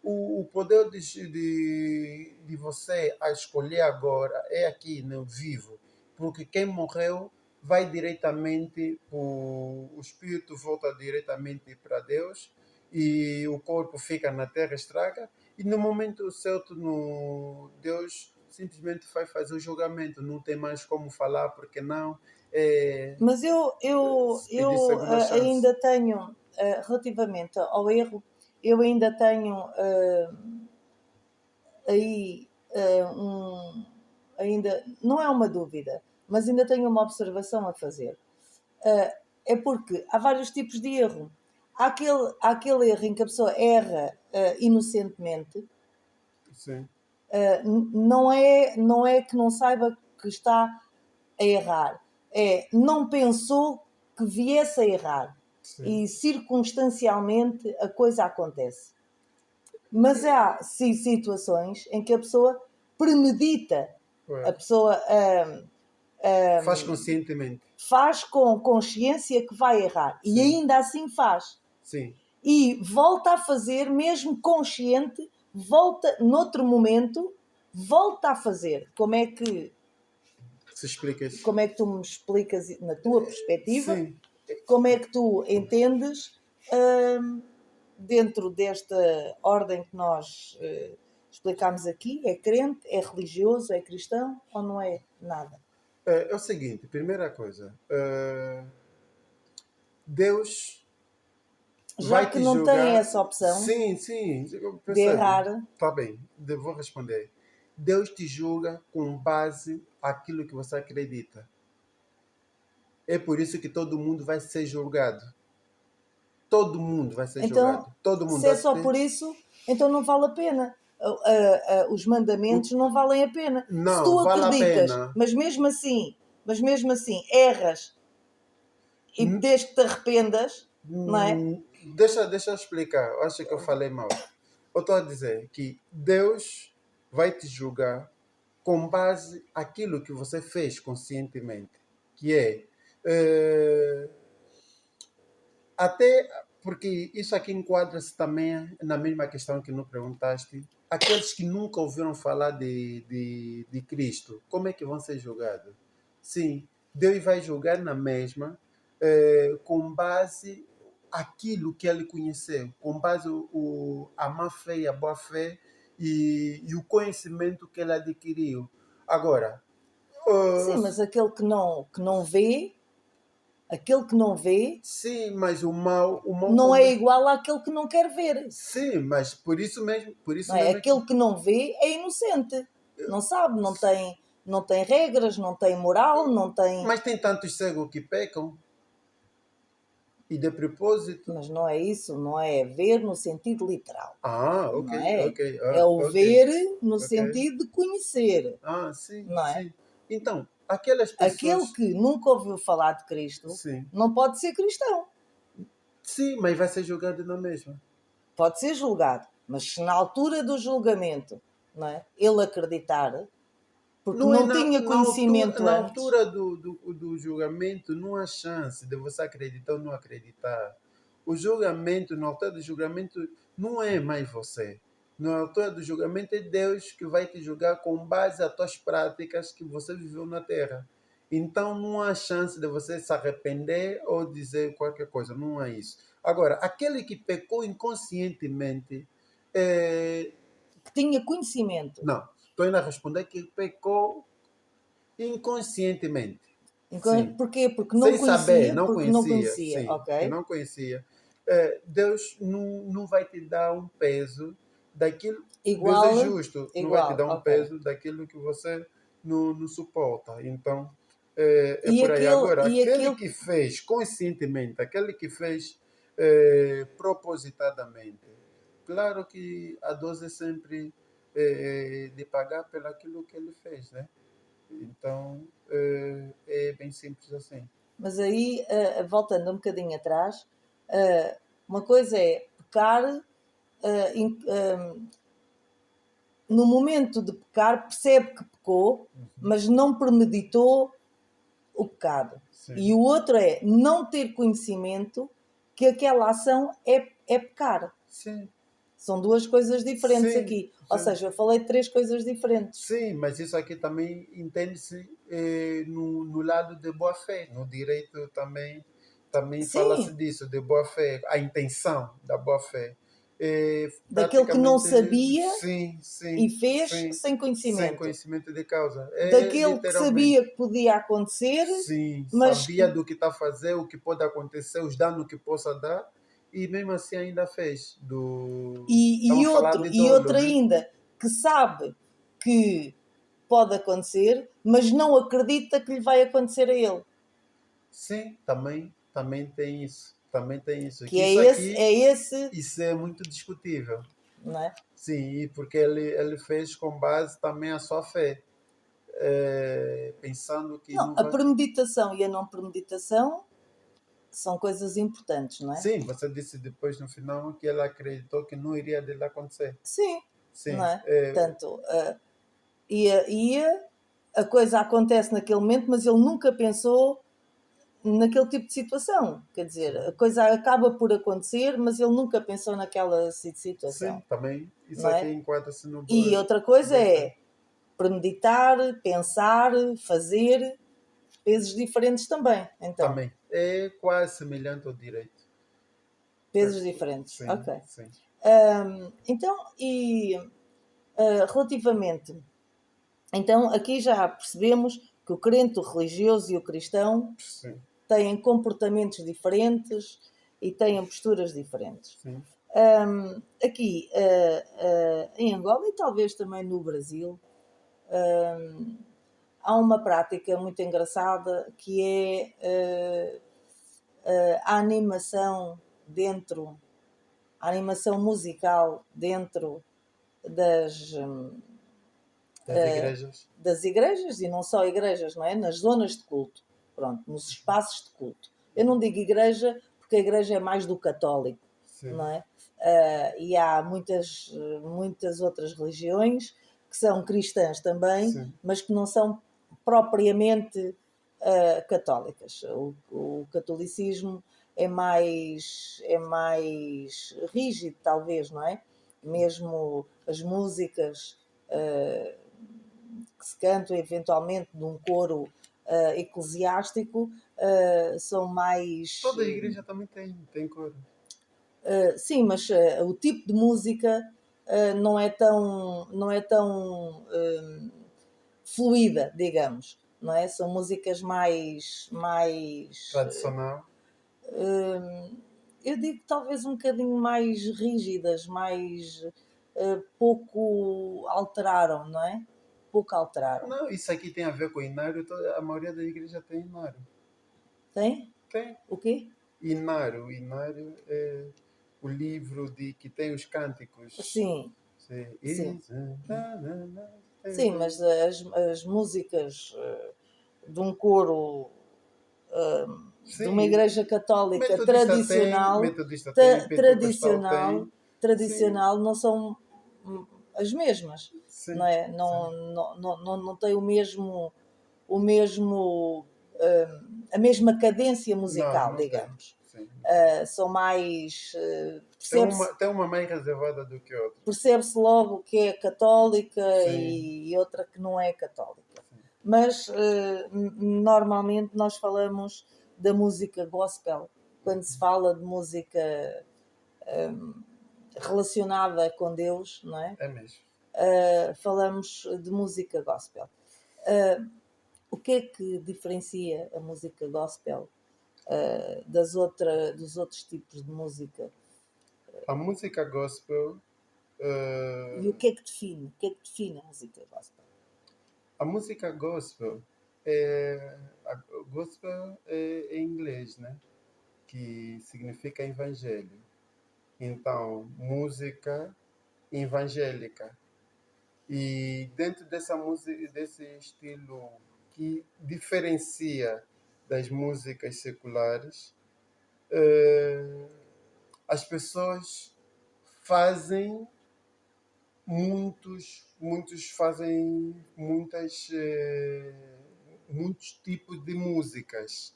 Speaker 2: O poder de você a escolher agora é aqui, no vivo. Porque quem morreu vai diretamente, o espírito volta diretamente para Deus e o corpo fica na terra, estraga. E no momento certo, Deus simplesmente vai fazer o julgamento. Não tem mais como falar, porque não. É,
Speaker 1: Mas
Speaker 2: pedir
Speaker 1: eu
Speaker 2: segunda chance.
Speaker 1: ainda tenho, relativamente ao erro, eu ainda tenho aí ainda, não é uma dúvida, mas ainda tenho uma observação a fazer. É porque há vários tipos de erro. há aquele erro em que a pessoa erra inocentemente.
Speaker 2: Sim,
Speaker 1: Não é que não saiba que está a errar, é não pensou que viesse a errar
Speaker 2: sim.
Speaker 1: e circunstancialmente a coisa acontece. Mas há sim situações em que a pessoa premedita, a
Speaker 2: Ué.
Speaker 1: pessoa
Speaker 2: Faz conscientemente.
Speaker 1: faz com consciência que vai errar e
Speaker 2: Sim,
Speaker 1: ainda assim faz.
Speaker 2: sim.
Speaker 1: E volta a fazer, mesmo consciente, volta noutro momento, volta a fazer.
Speaker 2: Se explica isso.
Speaker 1: Como é que tu me explicas na tua perspectiva?
Speaker 2: Sim.
Speaker 1: Como é que tu entendes dentro desta ordem que nós explicámos aqui? É crente? É religioso? É cristão? Ou não é nada?
Speaker 2: É o seguinte, primeira coisa. Deus
Speaker 1: Já
Speaker 2: vai
Speaker 1: que
Speaker 2: te
Speaker 1: não tem
Speaker 2: julgar.
Speaker 1: essa opção
Speaker 2: Sim, sim.
Speaker 1: de
Speaker 2: Percebe?
Speaker 1: errar,
Speaker 2: Tá bem, vou responder. Deus te julga com base aquilo que você acredita. É por isso que todo mundo vai ser julgado. Todo mundo vai ser
Speaker 1: então,
Speaker 2: julgado. Todo mundo.
Speaker 1: se é só por isso, então não vale a pena. Os mandamentos não valem a pena. Se
Speaker 2: Não,
Speaker 1: tu
Speaker 2: vale a
Speaker 1: acreditas,
Speaker 2: pena.
Speaker 1: mas mesmo assim erras e
Speaker 2: N-
Speaker 1: desde que te arrependas, não é?
Speaker 2: deixa eu explicar. Eu acho que eu falei mal. Eu estou a dizer que Deus vai te julgar com base aquilo que você fez conscientemente, que é até porque isso aqui enquadra-se também na mesma questão que não perguntaste. Aqueles que nunca ouviram falar de Cristo, como é que vão ser julgados? Sim, Deus vai julgar na mesma, com base aquilo que ele conheceu, com base a má fé e a boa fé e o conhecimento que ele adquiriu. Agora,
Speaker 1: Sim,
Speaker 2: uh,
Speaker 1: mas aquele que não vê,
Speaker 2: sim, mas o mal
Speaker 1: não é
Speaker 2: também.
Speaker 1: igual àquele que não quer ver.
Speaker 2: Sim, mas por isso
Speaker 1: Não é?
Speaker 2: mesmo é que.
Speaker 1: Aquele que não vê é inocente. Não sabe, não tem regras, não tem moral, não tem.
Speaker 2: Mas tem tantos cegos que pecam e de propósito.
Speaker 1: Mas não é isso, não é ver no sentido literal.
Speaker 2: Ah, ok,
Speaker 1: Não é?
Speaker 2: ok,
Speaker 1: É o
Speaker 2: ok,
Speaker 1: ver no
Speaker 2: ok.
Speaker 1: sentido de conhecer,
Speaker 2: Ah, sim,
Speaker 1: não é?
Speaker 2: sim. Então, aquelas
Speaker 1: Aquele
Speaker 2: pessoas.
Speaker 1: que nunca ouviu falar de Cristo
Speaker 2: Sim,
Speaker 1: não pode ser cristão.
Speaker 2: sim, mas vai ser julgado na mesma.
Speaker 1: Pode ser julgado, mas se na altura do julgamento, não é? Ele acreditar, porque
Speaker 2: Não é
Speaker 1: não tinha conhecimento
Speaker 2: na
Speaker 1: antes,
Speaker 2: altura do julgamento, não há chance de você acreditar ou não acreditar. O julgamento, na altura do julgamento, não é mais você. Na altura do julgamento é Deus que vai te julgar com base às tuas práticas que você viveu na terra. Então não há chance de você se arrepender ou dizer qualquer coisa, não é isso. Agora, aquele que pecou inconscientemente, é,
Speaker 1: que tinha conhecimento.
Speaker 2: não, estou indo a responder que pecou inconscientemente. Sim.
Speaker 1: Porquê? Porque não
Speaker 2: Sem saber,
Speaker 1: conhecia,
Speaker 2: não
Speaker 1: porque não
Speaker 2: conhecia.
Speaker 1: conhecia,
Speaker 2: Sim, que
Speaker 1: ok?
Speaker 2: não conhecia. Deus não vai te dar um peso daquilo. Deus é
Speaker 1: Igual,
Speaker 2: justo, não vai te
Speaker 1: igual,
Speaker 2: dar um
Speaker 1: ok.
Speaker 2: peso daquilo que você não suporta. Então, é por aí. Agora,
Speaker 1: E
Speaker 2: aquele
Speaker 1: aquele
Speaker 2: que fez conscientemente, aquele que fez propositadamente, claro que a dose é sempre de pagar pelo aquilo que ele fez, né? Então, é bem simples assim.
Speaker 1: Mas aí, voltando um bocadinho atrás, uma coisa é pecar, no momento de pecar, percebe que pecou, mas não premeditou o pecado. E
Speaker 2: Sim,
Speaker 1: o outro é não ter conhecimento que aquela ação é pecar.
Speaker 2: sim,
Speaker 1: São duas coisas diferentes
Speaker 2: sim,
Speaker 1: aqui. Ou
Speaker 2: sim.
Speaker 1: seja, eu falei de três coisas diferentes.
Speaker 2: Sim, mas isso aqui também entende-se no lado de boa fé. No direito também fala-se
Speaker 1: Sim,
Speaker 2: disso, de boa fé, a intenção da boa fé.
Speaker 1: daquele que não
Speaker 2: Praticamente,
Speaker 1: sabia
Speaker 2: sim,
Speaker 1: e
Speaker 2: sim,
Speaker 1: fez
Speaker 2: sim,
Speaker 1: sem
Speaker 2: sem
Speaker 1: conhecimento.
Speaker 2: conhecimento de causa. É
Speaker 1: Daquele que
Speaker 2: literalmente.
Speaker 1: sabia que podia acontecer,
Speaker 2: Sim,
Speaker 1: mas
Speaker 2: sabia do que está a fazer, o que pode acontecer, os danos que possa dar, e mesmo assim ainda fez. Estamos a falar de
Speaker 1: e
Speaker 2: dolo,
Speaker 1: outro
Speaker 2: né?
Speaker 1: ainda que sabe que pode acontecer, mas não acredita que lhe vai acontecer a ele.
Speaker 2: Sim, também tem isso. também tem isso.
Speaker 1: Que
Speaker 2: Que isso aqui,
Speaker 1: é esse,
Speaker 2: isso é muito discutível.
Speaker 1: não é?
Speaker 2: Sim, e porque ele fez com base também a sua fé, pensando que
Speaker 1: Não,
Speaker 2: não
Speaker 1: a
Speaker 2: vai.
Speaker 1: premeditação e a não premeditação são coisas importantes, não é?
Speaker 2: Sim, você disse depois no final que ele acreditou que não iria dele acontecer.
Speaker 1: Sim, não
Speaker 2: Sim,
Speaker 1: é? Portanto, a coisa acontece naquele momento, mas ele nunca pensou naquele tipo de situação. Quer dizer, a
Speaker 2: sim,
Speaker 1: coisa acaba por acontecer, mas ele nunca pensou naquela situação,
Speaker 2: sim, também isso
Speaker 1: não
Speaker 2: aqui
Speaker 1: é?
Speaker 2: enquadra-se no
Speaker 1: E outra coisa
Speaker 2: boa fé.
Speaker 1: é premeditar, pensar, fazer, pesos diferentes também. Então,
Speaker 2: Também é quase semelhante ao direito. É,
Speaker 1: pesos diferentes.
Speaker 2: sim,
Speaker 1: Ok.
Speaker 2: sim,
Speaker 1: Então, relativamente. Então, aqui já percebemos que o crente, o religioso e o cristão
Speaker 2: sim,
Speaker 1: têm comportamentos diferentes e têm posturas diferentes.
Speaker 2: sim,
Speaker 1: Aqui em Angola e talvez também no Brasil, há uma prática muito engraçada que é a animação dentro, a animação musical dentro das,
Speaker 2: das igrejas.
Speaker 1: das igrejas e não só igrejas, não é? Nas zonas de culto, pronto, nos espaços de culto. Eu não digo igreja porque a igreja é mais do católico,
Speaker 2: Sim,
Speaker 1: não é? E há muitas outras religiões que são cristãs também,
Speaker 2: sim.
Speaker 1: mas que não são propriamente católicas. O catolicismo é mais rígido, talvez, não é? Mesmo as músicas que se cantam eventualmente num coro eclesiástico são mais.
Speaker 2: Toda igreja também tem coro.
Speaker 1: Sim, mas o tipo de música não é tão fluida, digamos, não é? São músicas mais
Speaker 2: Tradicional.
Speaker 1: eu digo talvez um bocadinho mais rígidas, mais pouco alteraram, não é? Pouco alteraram.
Speaker 2: Não, isso aqui tem a ver com Inário. A maioria da igreja tem Inário.
Speaker 1: Tem?
Speaker 2: Tem.
Speaker 1: O quê?
Speaker 2: Inário. Inário é o livro que tem os cânticos.
Speaker 1: Sim,
Speaker 2: Sim.
Speaker 1: sim.
Speaker 2: Tem,
Speaker 1: Sim, mas as músicas de um coro de uma
Speaker 2: sim.
Speaker 1: igreja católica
Speaker 2: Metodista tem, pentecostal
Speaker 1: tradicional,
Speaker 2: tem. Sim,
Speaker 1: tradicional não são as mesmas, não
Speaker 2: sim,
Speaker 1: é?
Speaker 2: sim.
Speaker 1: Não tem o mesmo a mesma cadência
Speaker 2: Não,
Speaker 1: musical,
Speaker 2: não tem.
Speaker 1: digamos.
Speaker 2: Sim, não tem.
Speaker 1: São mais
Speaker 2: Tem tem uma mais reservada do que outra.
Speaker 1: percebe-se logo que é católica
Speaker 2: Sim,
Speaker 1: e outra que não é católica.
Speaker 2: sim.
Speaker 1: Mas normalmente nós falamos da música gospel quando se fala de música relacionada com Deus, não é?
Speaker 2: É mesmo.
Speaker 1: Falamos de música gospel. O que é que diferencia a música gospel dos outros tipos de música?
Speaker 2: A música gospel,
Speaker 1: E o que é que define? O que é que define a música gospel?
Speaker 2: a música gospel a gospel é em inglês, né? Que significa evangelho. Então, música evangélica. E dentro dessa música, desse estilo que diferencia das músicas seculares, eh, as pessoas fazem muitos fazem muitos tipos de músicas.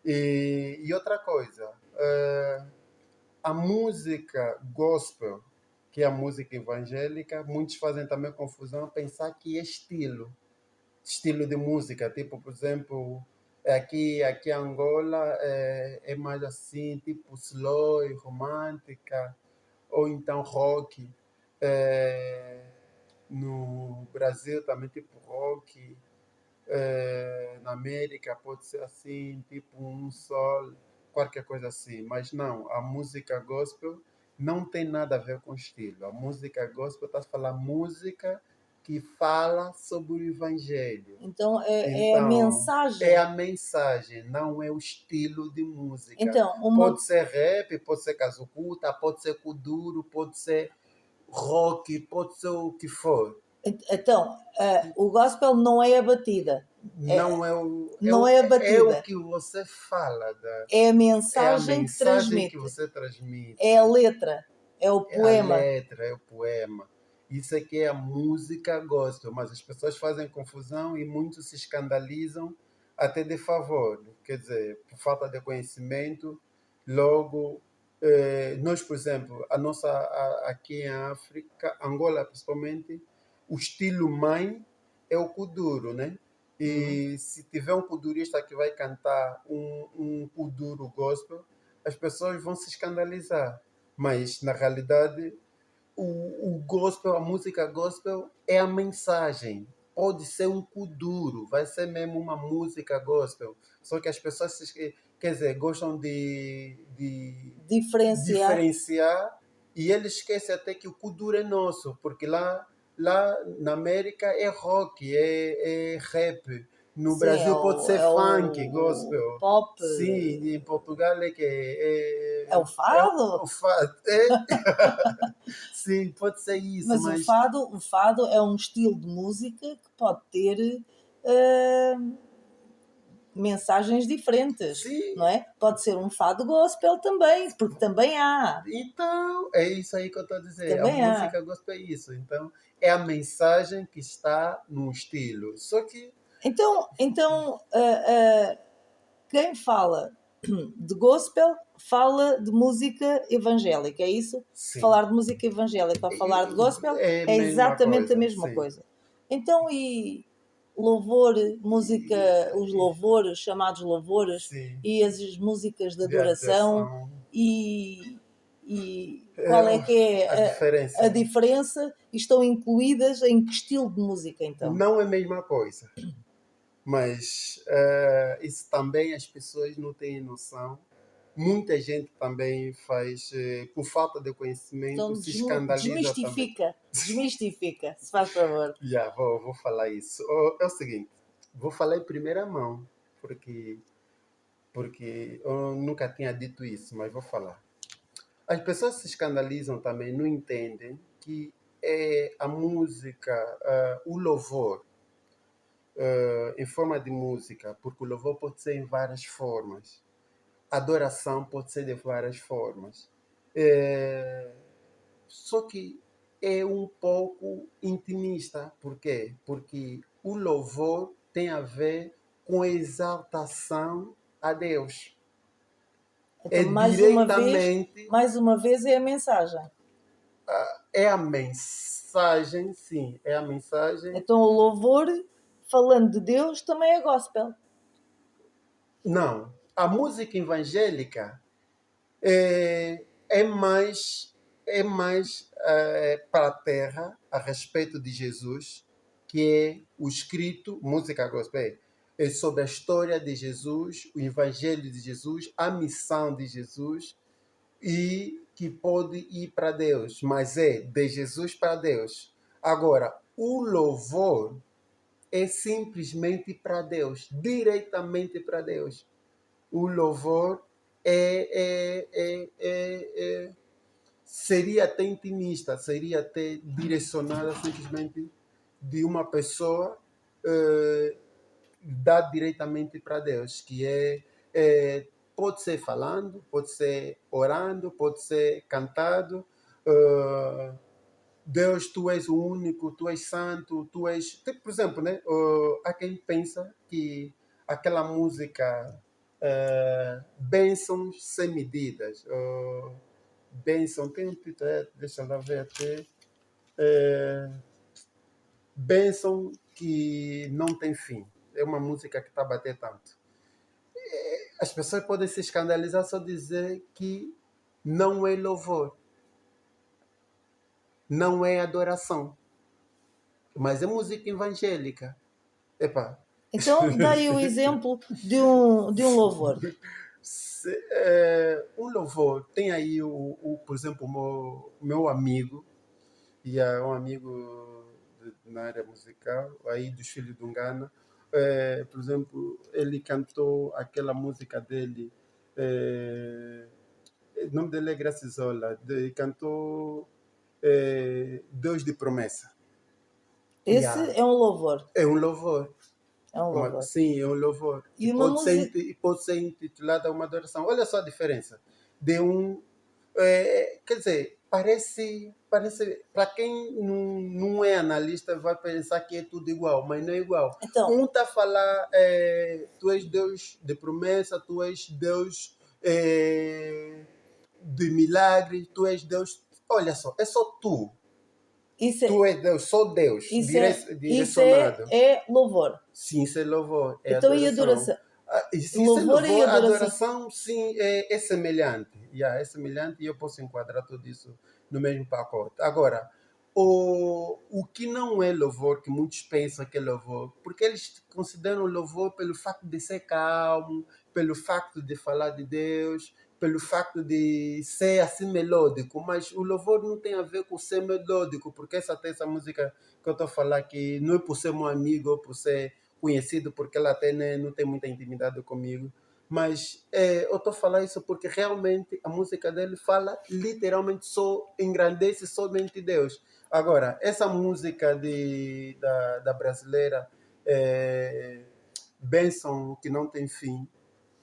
Speaker 2: E outra coisa, a música gospel, que é a música evangélica, muitos fazem também confusão pensar que é estilo de música, tipo, por exemplo, aqui em Angola é mais assim, tipo slow, romântica, ou então rock. É, no Brasil também tipo rock, na América pode ser assim, tipo um sol, qualquer coisa assim. Mas não, a música gospel não tem nada a ver com estilo. A música gospel está a falar música que fala sobre o Evangelho.
Speaker 1: Então é a
Speaker 2: Então, é
Speaker 1: mensagem.
Speaker 2: a mensagem, não é o estilo de música.
Speaker 1: Então,
Speaker 2: Pode ser rap, pode ser casucuta, pode ser kuduro, pode ser rock, pode ser o que for.
Speaker 1: então o gospel não é a batida,
Speaker 2: Não é o,
Speaker 1: não é a
Speaker 2: é o
Speaker 1: batida,
Speaker 2: que você fala,
Speaker 1: é a
Speaker 2: é a
Speaker 1: mensagem que
Speaker 2: mensagem que
Speaker 1: transmite,
Speaker 2: você transmite,
Speaker 1: é a letra, é o
Speaker 2: é a
Speaker 1: poema.
Speaker 2: letra, é o poema. Isso aqui é a música gospel, mas as pessoas fazem confusão e muitos se escandalizam até de favor. Quer dizer, por falta de conhecimento, logo, nós, por exemplo, aqui em África, Angola principalmente, o estilo mãe é o kuduro, né?
Speaker 1: Hum.
Speaker 2: E se tiver um kudurista que vai cantar um kuduro gospel, as pessoas vão se escandalizar. Mas, na realidade, o gospel, a música gospel é a mensagem. Pode ser um kuduro, vai ser mesmo uma música gospel. Só que as pessoas, quer dizer, gostam de
Speaker 1: Diferenciar.
Speaker 2: diferenciar e eles esquecem até que o kuduro é nosso, porque lá na América é rock, é rap. No
Speaker 1: Sim,
Speaker 2: Brasil pode ser
Speaker 1: é
Speaker 2: funk,
Speaker 1: o
Speaker 2: gospel.
Speaker 1: pop,
Speaker 2: Sim, em Portugal é que
Speaker 1: é o
Speaker 2: é
Speaker 1: fado.
Speaker 2: o fado. Sim, pode ser isso,
Speaker 1: Mas
Speaker 2: mas
Speaker 1: o fado é um estilo de música que pode ter eh, mensagens diferentes,
Speaker 2: sim,
Speaker 1: não é? Pode ser um fado gospel também, porque
Speaker 2: então é isso aí que eu estou a dizer. A
Speaker 1: também há.
Speaker 2: música gospel é isso. Então é a mensagem que está no estilo. Só que
Speaker 1: Então quem fala de gospel fala de música evangélica, é isso?
Speaker 2: sim,
Speaker 1: Falar de música evangélica ou falar de gospel
Speaker 2: é a
Speaker 1: é
Speaker 2: mesma
Speaker 1: exatamente a
Speaker 2: coisa.
Speaker 1: mesma
Speaker 2: Sim,
Speaker 1: coisa. Então, e louvor,
Speaker 2: e,
Speaker 1: música, os louvores, chamados louvores,
Speaker 2: sim,
Speaker 1: e as músicas de
Speaker 2: de
Speaker 1: adoração,
Speaker 2: adoração.
Speaker 1: e
Speaker 2: É,
Speaker 1: qual é que
Speaker 2: a
Speaker 1: é a
Speaker 2: diferença
Speaker 1: diferença? Estão incluídas em que estilo de música, então?
Speaker 2: não é a mesma coisa. Mas isso também as pessoas não têm noção. Muita gente também faz, por falta de conhecimento,
Speaker 1: Então,
Speaker 2: se escandaliza também.
Speaker 1: desmistifica, se faz favor.
Speaker 2: Já, vou falar isso. É o seguinte, vou falar em primeira mão, porque, porque eu nunca tinha dito isso, mas vou falar. As pessoas se escandalizam também, não entendem que é a música, o louvor, em forma de música, porque o louvor pode ser em várias formas. Adoração pode ser de várias formas. É, só que é um pouco intimista. Por quê? Porque o louvor tem a ver com exaltação a Deus. É
Speaker 1: Então,
Speaker 2: diretamente,
Speaker 1: mais uma vez é a mensagem.
Speaker 2: é a mensagem, sim, é a mensagem.
Speaker 1: Então, o louvor, falando de Deus, também é gospel.
Speaker 2: Não, a música evangélica é mais para a terra a respeito de Jesus, que é o escrito, música gospel, é sobre a história de Jesus, o evangelho de Jesus, a missão de Jesus e que pode ir para Deus, mas é de Jesus para Deus. Agora, o louvor é simplesmente para Deus, diretamente para Deus. O louvor seria até intimista, seria até direcionada simplesmente de uma pessoa dar diretamente para Deus, que pode ser falando, pode ser orando, pode ser cantado. Deus, tu és o único, tu és santo, tu és. Por exemplo, né? Há quem pensa que aquela música Bênçãos sem medidas. Bênção, tem um título, deixa eu lá ver até. É, Bênção que não tem fim. É uma música que está a bater tanto. As pessoas podem se escandalizar só dizer que não é louvor, não é adoração, mas é música evangélica. Epá,
Speaker 1: Então, dá aí o exemplo de um louvor.
Speaker 2: um louvor, tem aí, por exemplo, o meu amigo, e é um amigo na área musical, aí dos Filhos de Ungana. Por exemplo, ele cantou aquela música dele, o nome dele é Gracisola, cantou Deus de Promessa.
Speaker 1: Esse
Speaker 2: Yeah.
Speaker 1: é um louvor.
Speaker 2: É um louvor.
Speaker 1: É um louvor.
Speaker 2: Sim, é um louvor.
Speaker 1: E uma música.
Speaker 2: Pode ser intitulada uma adoração. Olha só a diferença. De um. Quer dizer, para quem não é analista, vai pensar que é tudo igual, mas não é igual.
Speaker 1: Então,
Speaker 2: Um está a falar, tu és Deus de promessa, tu és Deus de milagre, tu és Deus. Olha só, é só tu. Tu és Deus, só Deus, direcionado.
Speaker 1: Isso é louvor.
Speaker 2: Sim, isso é louvor. É
Speaker 1: Então,
Speaker 2: adoração.
Speaker 1: e adoração?
Speaker 2: Se
Speaker 1: Louvor
Speaker 2: isso é
Speaker 1: e
Speaker 2: louvor, a
Speaker 1: adoração.
Speaker 2: adoração, sim, é semelhante. É semelhante e eu posso enquadrar tudo isso no mesmo pacote. Agora, o que não é louvor, que muitos pensam que é louvor, porque eles consideram louvor pelo facto de ser calmo, pelo facto de falar de Deus, pelo facto de ser assim melódico, mas o louvor não tem a ver com ser melódico, porque essa música que eu estou a falar que não é por ser meu amigo ou por ser conhecido, porque ela até não tem muita intimidade comigo, mas eu estou a falar isso porque realmente a música dele fala literalmente só, engrandece somente Deus. Agora, essa música da brasileira, Bênção que não tem fim,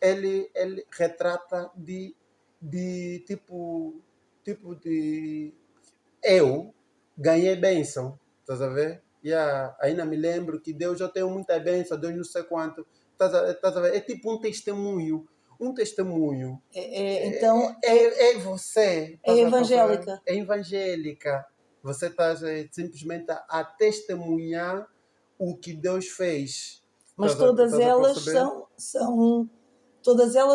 Speaker 2: ele retrata de tipo de eu ganhei bênção, estás a ver? Ainda me lembro que Deus, eu tenho muita bênção, Deus não sei quanto, estás a ver? É tipo um testemunho.
Speaker 1: Então,
Speaker 2: É você.
Speaker 1: é evangélica.
Speaker 2: É evangélica. Você está simplesmente a testemunhar o que Deus fez.
Speaker 1: Mas todas elas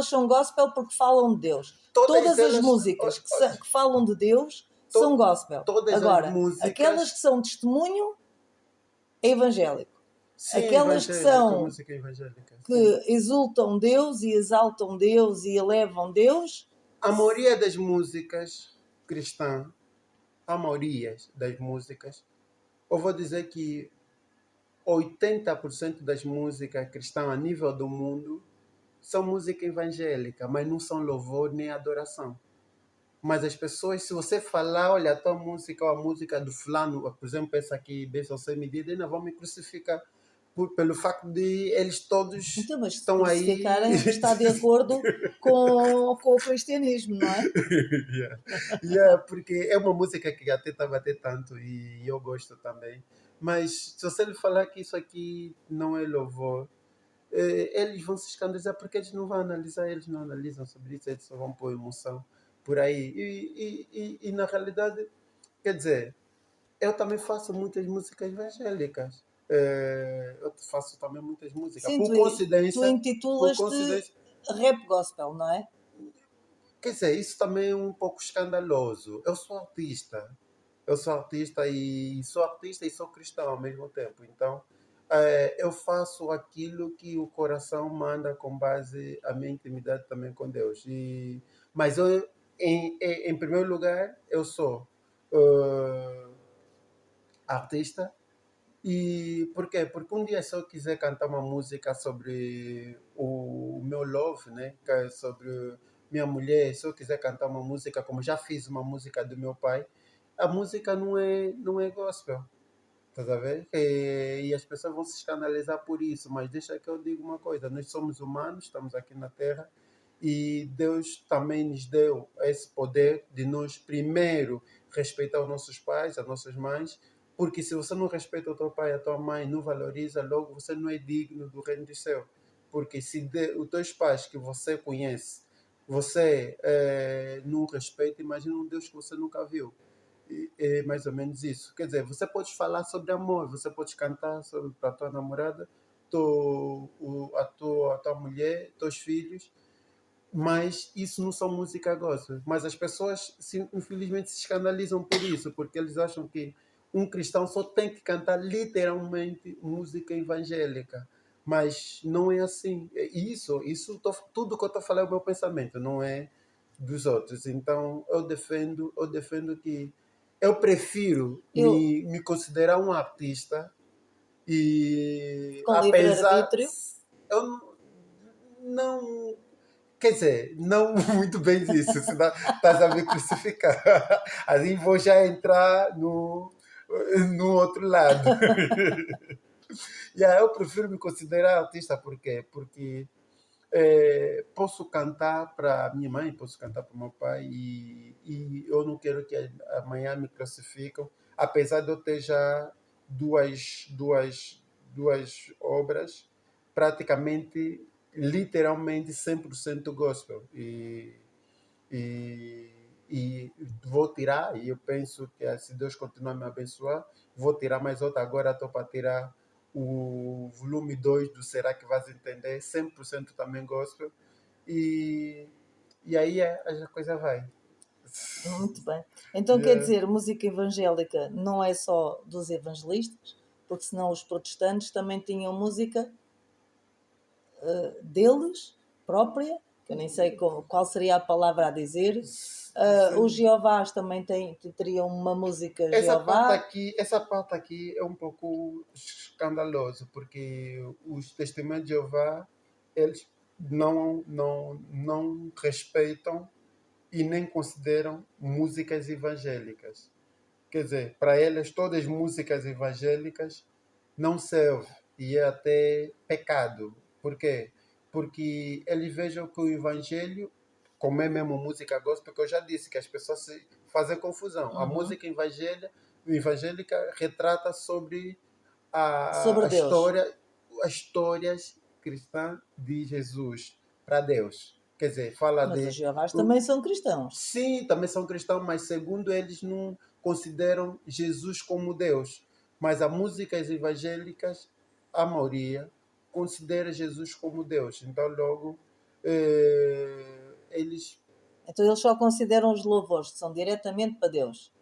Speaker 1: são gospel porque falam de Deus. Todas as músicas que falam de Deus são gospel. Agora, aquelas que são testemunho é evangélico.
Speaker 2: Sim,
Speaker 1: aquelas que são
Speaker 2: música evangélica,
Speaker 1: que exultam Deus e exaltam Deus e elevam Deus.
Speaker 2: A maioria das músicas cristãs, eu vou dizer que 80% das músicas cristãs a nível do mundo são música evangélica, mas não são louvor nem adoração. Mas as pessoas, se você falar, olha, a tua música ou a música do fulano, por exemplo, essa aqui, bênção sem medida, ainda vão me crucificar pelo facto de eles todos
Speaker 1: então, mas
Speaker 2: estão aí...
Speaker 1: está de acordo com o cristianismo, não é?
Speaker 2: Porque é uma música que até está a bater tanto e eu gosto também. Mas se você lhe falar que isso aqui não é louvor, eles vão se escandalizar porque eles não vão analisar, eles não analisam sobre isso, eles só vão pôr emoção por aí. E na realidade, quer dizer, eu também faço muitas músicas evangélicas. Eu faço também muitas músicas.
Speaker 1: Sim,
Speaker 2: por coincidência.
Speaker 1: Tu intitulas-te rap gospel, não é?
Speaker 2: Quer dizer, isso também é um pouco escandaloso. Eu sou artista e sou cristão ao mesmo tempo. Então, eu faço aquilo que o coração manda com base a minha intimidade também com Deus. Mas eu, em primeiro lugar, eu sou artista. E por quê? Porque um dia se eu quiser cantar uma música sobre o meu love, né? Que é sobre minha mulher, se eu quiser cantar uma música, como já fiz uma música do meu pai, a música não é gospel. Estás a ver? E as pessoas vão se escandalizar por isso, mas deixa que eu diga uma coisa, nós somos humanos, estamos aqui na Terra, e Deus também nos deu esse poder de nós primeiro respeitar os nossos pais, as nossas mães, porque se você não respeita o teu pai e a tua mãe, não valoriza, logo você não é digno do reino do céu. Porque se os teus pais que você conhece, você não respeita, imagina um Deus que você nunca viu. É mais ou menos isso. Quer dizer, você pode falar sobre amor, você pode cantar para a tua namorada, a tua mulher, teus filhos, mas isso não são música gospel. Mas as pessoas, infelizmente, se escandalizam por isso, porque eles acham que um cristão só tem que cantar literalmente música evangélica. Mas não é assim. Tudo que eu estou falando é o meu pensamento, não é dos outros. Então, eu defendo que eu prefiro
Speaker 1: Eu,
Speaker 2: me considerar um artista e
Speaker 1: com
Speaker 2: apesar
Speaker 1: livre-arbítrio,
Speaker 2: eu não quer dizer, não muito bem disso, senão estás a me crucificar. Assim vou já entrar no outro lado. Yeah, eu prefiro me considerar artista, por quê? Porque posso cantar para minha mãe, posso cantar para meu pai e eu não quero que amanhã me classifiquem, apesar de eu ter já duas obras praticamente, literalmente 100% gospel. E, e vou tirar, e eu penso que se Deus continuar a me abençoar, vou tirar mais outra. Agora estou para tirar o volume 2 do Será que Vais Entender, 100% também gospel. E, e aí a coisa vai.
Speaker 1: muito bem. Então quer
Speaker 2: Yeah.
Speaker 1: dizer, música evangélica não é só dos evangelistas, porque senão os protestantes também tinham música deles própria, que eu nem sei qual seria a palavra a dizer. Os
Speaker 2: Sim.
Speaker 1: Jeovás também teriam uma música Jeová.
Speaker 2: Essa parte aqui é um pouco escandaloso, porque os testemunhos de Jeová, eles não respeitam e nem consideram músicas evangélicas. Quer dizer, para eles todas as músicas evangélicas não servem e é até pecado. Por quê? Porque eles vejam que o evangelho, como é mesmo música gospel, que eu já disse que as pessoas se fazem confusão. A
Speaker 1: Uhum.
Speaker 2: música evangélica retrata sobre
Speaker 1: Sobre
Speaker 2: a
Speaker 1: Deus.
Speaker 2: história, as histórias cristãs de Jesus para Deus. Quer dizer, fala
Speaker 1: Mas os
Speaker 2: de
Speaker 1: Jeovás também são cristãos.
Speaker 2: sim, também são cristãos, mas segundo eles não consideram Jesus como Deus. Mas as músicas evangélicas, a maioria, considera Jesus como Deus. Então, logo, eles,
Speaker 1: Então eles só consideram os louvores, que são diretamente para Deus.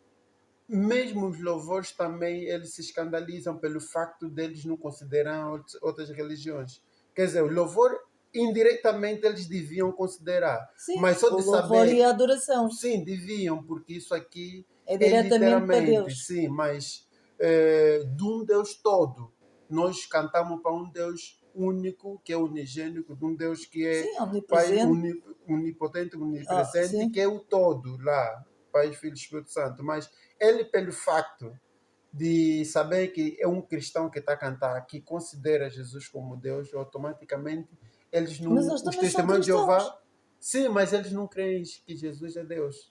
Speaker 2: mesmo os louvores também, eles se escandalizam pelo facto deles não considerar outras religiões. Quer dizer, o louvor, indiretamente, eles deviam considerar.
Speaker 1: Sim,
Speaker 2: Mas só
Speaker 1: o
Speaker 2: de
Speaker 1: louvor e
Speaker 2: saber.
Speaker 1: a adoração.
Speaker 2: Sim, deviam, porque isso aqui
Speaker 1: É
Speaker 2: é
Speaker 1: diretamente para
Speaker 2: literalmente,
Speaker 1: Deus.
Speaker 2: sim, mas de um Deus todo. Nós cantamos para um Deus único, que é unigênico, de um Deus que é
Speaker 1: Sim,
Speaker 2: Pai
Speaker 1: omnipresente.
Speaker 2: onipotente,
Speaker 1: Ah,
Speaker 2: onipresente,
Speaker 1: sim.
Speaker 2: que é o todo lá, Pai, Filho e Espírito Santo. Mas ele, pelo facto de saber que é um cristão que está a cantar, que considera Jesus como Deus, automaticamente eles
Speaker 1: Mas
Speaker 2: não,
Speaker 1: eles
Speaker 2: os
Speaker 1: também são
Speaker 2: testemunhos de
Speaker 1: cristãos.
Speaker 2: Jeová, sim, mas eles não creem que Jesus é Deus.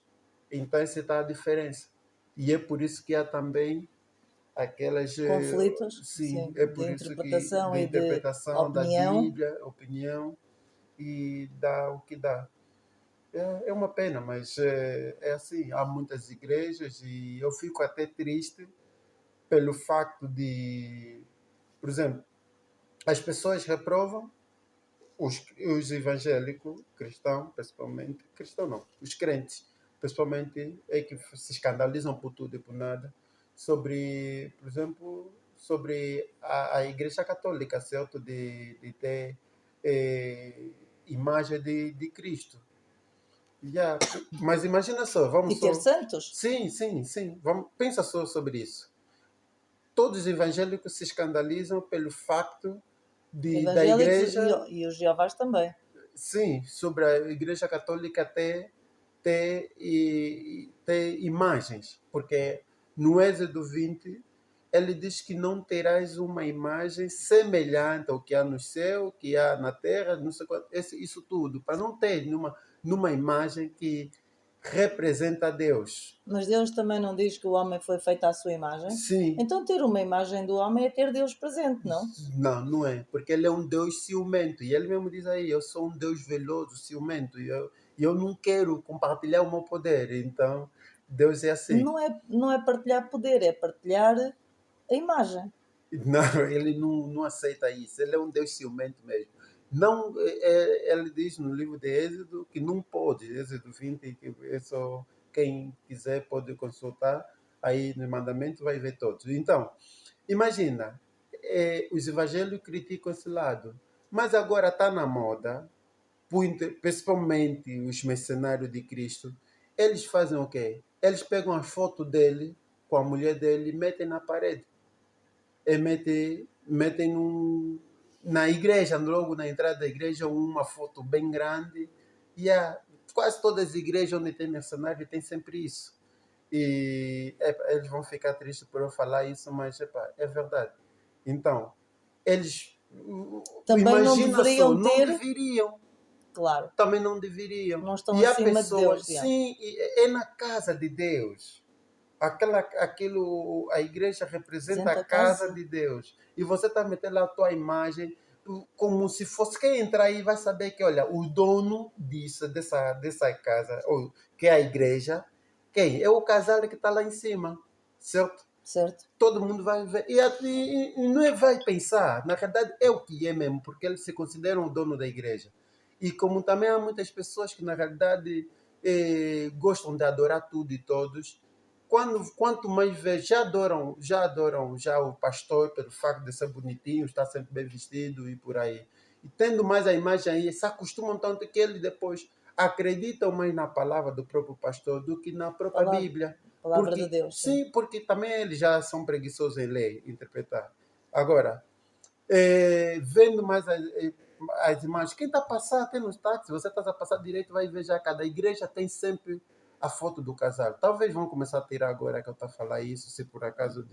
Speaker 2: Então essa está a diferença. E é por isso que há também aquelas,
Speaker 1: Conflitos,
Speaker 2: sim,
Speaker 1: sim,
Speaker 2: é
Speaker 1: de
Speaker 2: por isso que
Speaker 1: interpretação
Speaker 2: da
Speaker 1: e de
Speaker 2: interpretação da
Speaker 1: opinião.
Speaker 2: Bíblia, opinião, e dá o que dá. É uma pena, mas é assim, há muitas igrejas e eu fico até triste pelo facto de, por exemplo, as pessoas reprovam os evangélicos, cristãos, principalmente, cristão não, os crentes, principalmente, é que se escandalizam por tudo e por nada, sobre, por exemplo, sobre a Igreja Católica, certo? De ter eh, imagem de Cristo. Yeah. Mas imagina só,
Speaker 1: E
Speaker 2: vamos
Speaker 1: ter
Speaker 2: só.
Speaker 1: santos
Speaker 2: Sim, sim, sim. Vamos, pensa só sobre isso. Todos os evangélicos se escandalizam pelo facto da
Speaker 1: evangélicos
Speaker 2: igreja,
Speaker 1: e os Jeovás também.
Speaker 2: sim, sobre a igreja católica ter imagens, porque no Êxodo 20 ele diz que não terás uma imagem semelhante ao que há no céu, que há na terra, não sei qual, isso tudo, para não ter numa imagem que representa Deus.
Speaker 1: Mas Deus também não diz que o homem foi feito à sua imagem.
Speaker 2: Sim,
Speaker 1: Então ter uma imagem do homem é ter Deus presente, não?
Speaker 2: não, não é, porque ele é um Deus ciumento, e ele mesmo diz aí, eu sou um Deus veloso, ciumento, e eu não quero compartilhar o meu poder, então Deus é assim.
Speaker 1: Não é partilhar poder, é partilhar a imagem.
Speaker 2: Não, ele não aceita isso, ele é um Deus ciumento mesmo. Não, ele diz no livro de Êxodo que não pode, Êxodo 20, que é só quem quiser pode consultar, aí no mandamento vai ver todos. Então, imagina, os evangelhos criticam esse lado, mas agora está na moda, principalmente os mercenários de Cristo, eles fazem o quê? Eles pegam a foto dele com a mulher dele e metem na parede. E metem na igreja, logo na entrada da igreja, uma foto bem grande. E quase todas as igrejas onde tem mercenário tem sempre isso. E eles vão ficar tristes por eu falar isso, mas é verdade. Então, eles,
Speaker 1: Também não
Speaker 2: imagina só,
Speaker 1: deveriam
Speaker 2: não
Speaker 1: ter,
Speaker 2: deveriam,
Speaker 1: claro,
Speaker 2: também não deveriam.
Speaker 1: não estão
Speaker 2: E há
Speaker 1: acima de Deus,
Speaker 2: pessoas,
Speaker 1: já.
Speaker 2: sim, é na casa de Deus. A igreja representa a
Speaker 1: Representa a
Speaker 2: casa
Speaker 1: casa.
Speaker 2: de Deus. E você está metendo lá a tua imagem como se fosse quem entrar aí vai saber que, olha, o dono dessa casa, ou que é a igreja, quem? É o casal que está lá em cima, certo?
Speaker 1: Certo?
Speaker 2: Todo mundo vai ver. E não vai pensar, na verdade é o que é mesmo, porque eles se consideram o dono da igreja. E como também há muitas pessoas que na realidade gostam de adorar tudo e todos, quanto mais vê, já adoram já o pastor pelo facto de ser bonitinho, estar sempre bem vestido e por aí. E tendo mais a imagem aí, se acostumam tanto que eles depois acreditam mais na palavra do próprio pastor do que na própria
Speaker 1: Palavra,
Speaker 2: Bíblia.
Speaker 1: palavra de
Speaker 2: Porque,
Speaker 1: Deus, sim.
Speaker 2: sim, porque também eles já são preguiçosos em ler, interpretar. Agora, vendo mais as imagens, quem está a passar até nos táxis, você está a passar direito, vai ver já cada igreja tem sempre a foto do casal. Talvez vão começar a tirar agora que eu estou a falar isso, se por acaso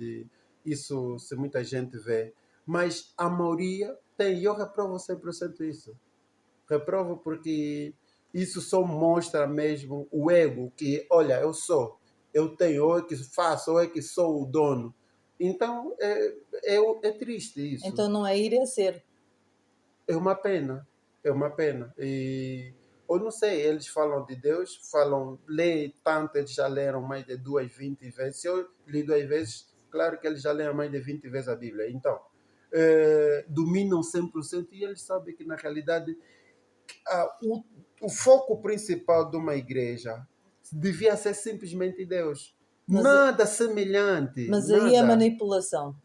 Speaker 2: isso, se muita gente vê. Mas a maioria tem, e eu reprovo 100% isso. Reprovo porque isso só mostra mesmo o ego, que, olha, eu tenho, ou é que faço, ou é que sou o dono. Então, é triste isso.
Speaker 1: Então não é ir, é ser.
Speaker 2: É uma pena, é uma pena. E eu não sei, eles falam de Deus, leem tanto, eles já leram mais de 20 vezes. Se eu li 2 vezes, claro que eles já leram mais de 20 vezes a Bíblia. Então, dominam 100% e eles sabem que na realidade o foco principal de uma igreja devia ser simplesmente Deus.
Speaker 1: Mas,
Speaker 2: Nada semelhante,
Speaker 1: mas aí é
Speaker 2: nada.
Speaker 1: manipulação.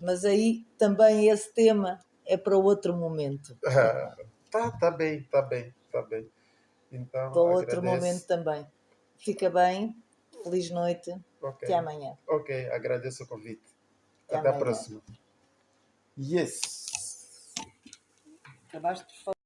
Speaker 1: Mas aí também esse tema é para outro momento.
Speaker 2: Tá bem, tá bem, tá bem.
Speaker 1: Para
Speaker 2: Então,
Speaker 1: outro momento
Speaker 2: agradeço.
Speaker 1: também. Fica bem. Feliz noite.
Speaker 2: Ok,
Speaker 1: Até amanhã.
Speaker 2: ok, agradeço o convite.
Speaker 1: Até
Speaker 2: Até a
Speaker 1: amanhã.
Speaker 2: próxima. Yes!
Speaker 1: Acabaste de falar.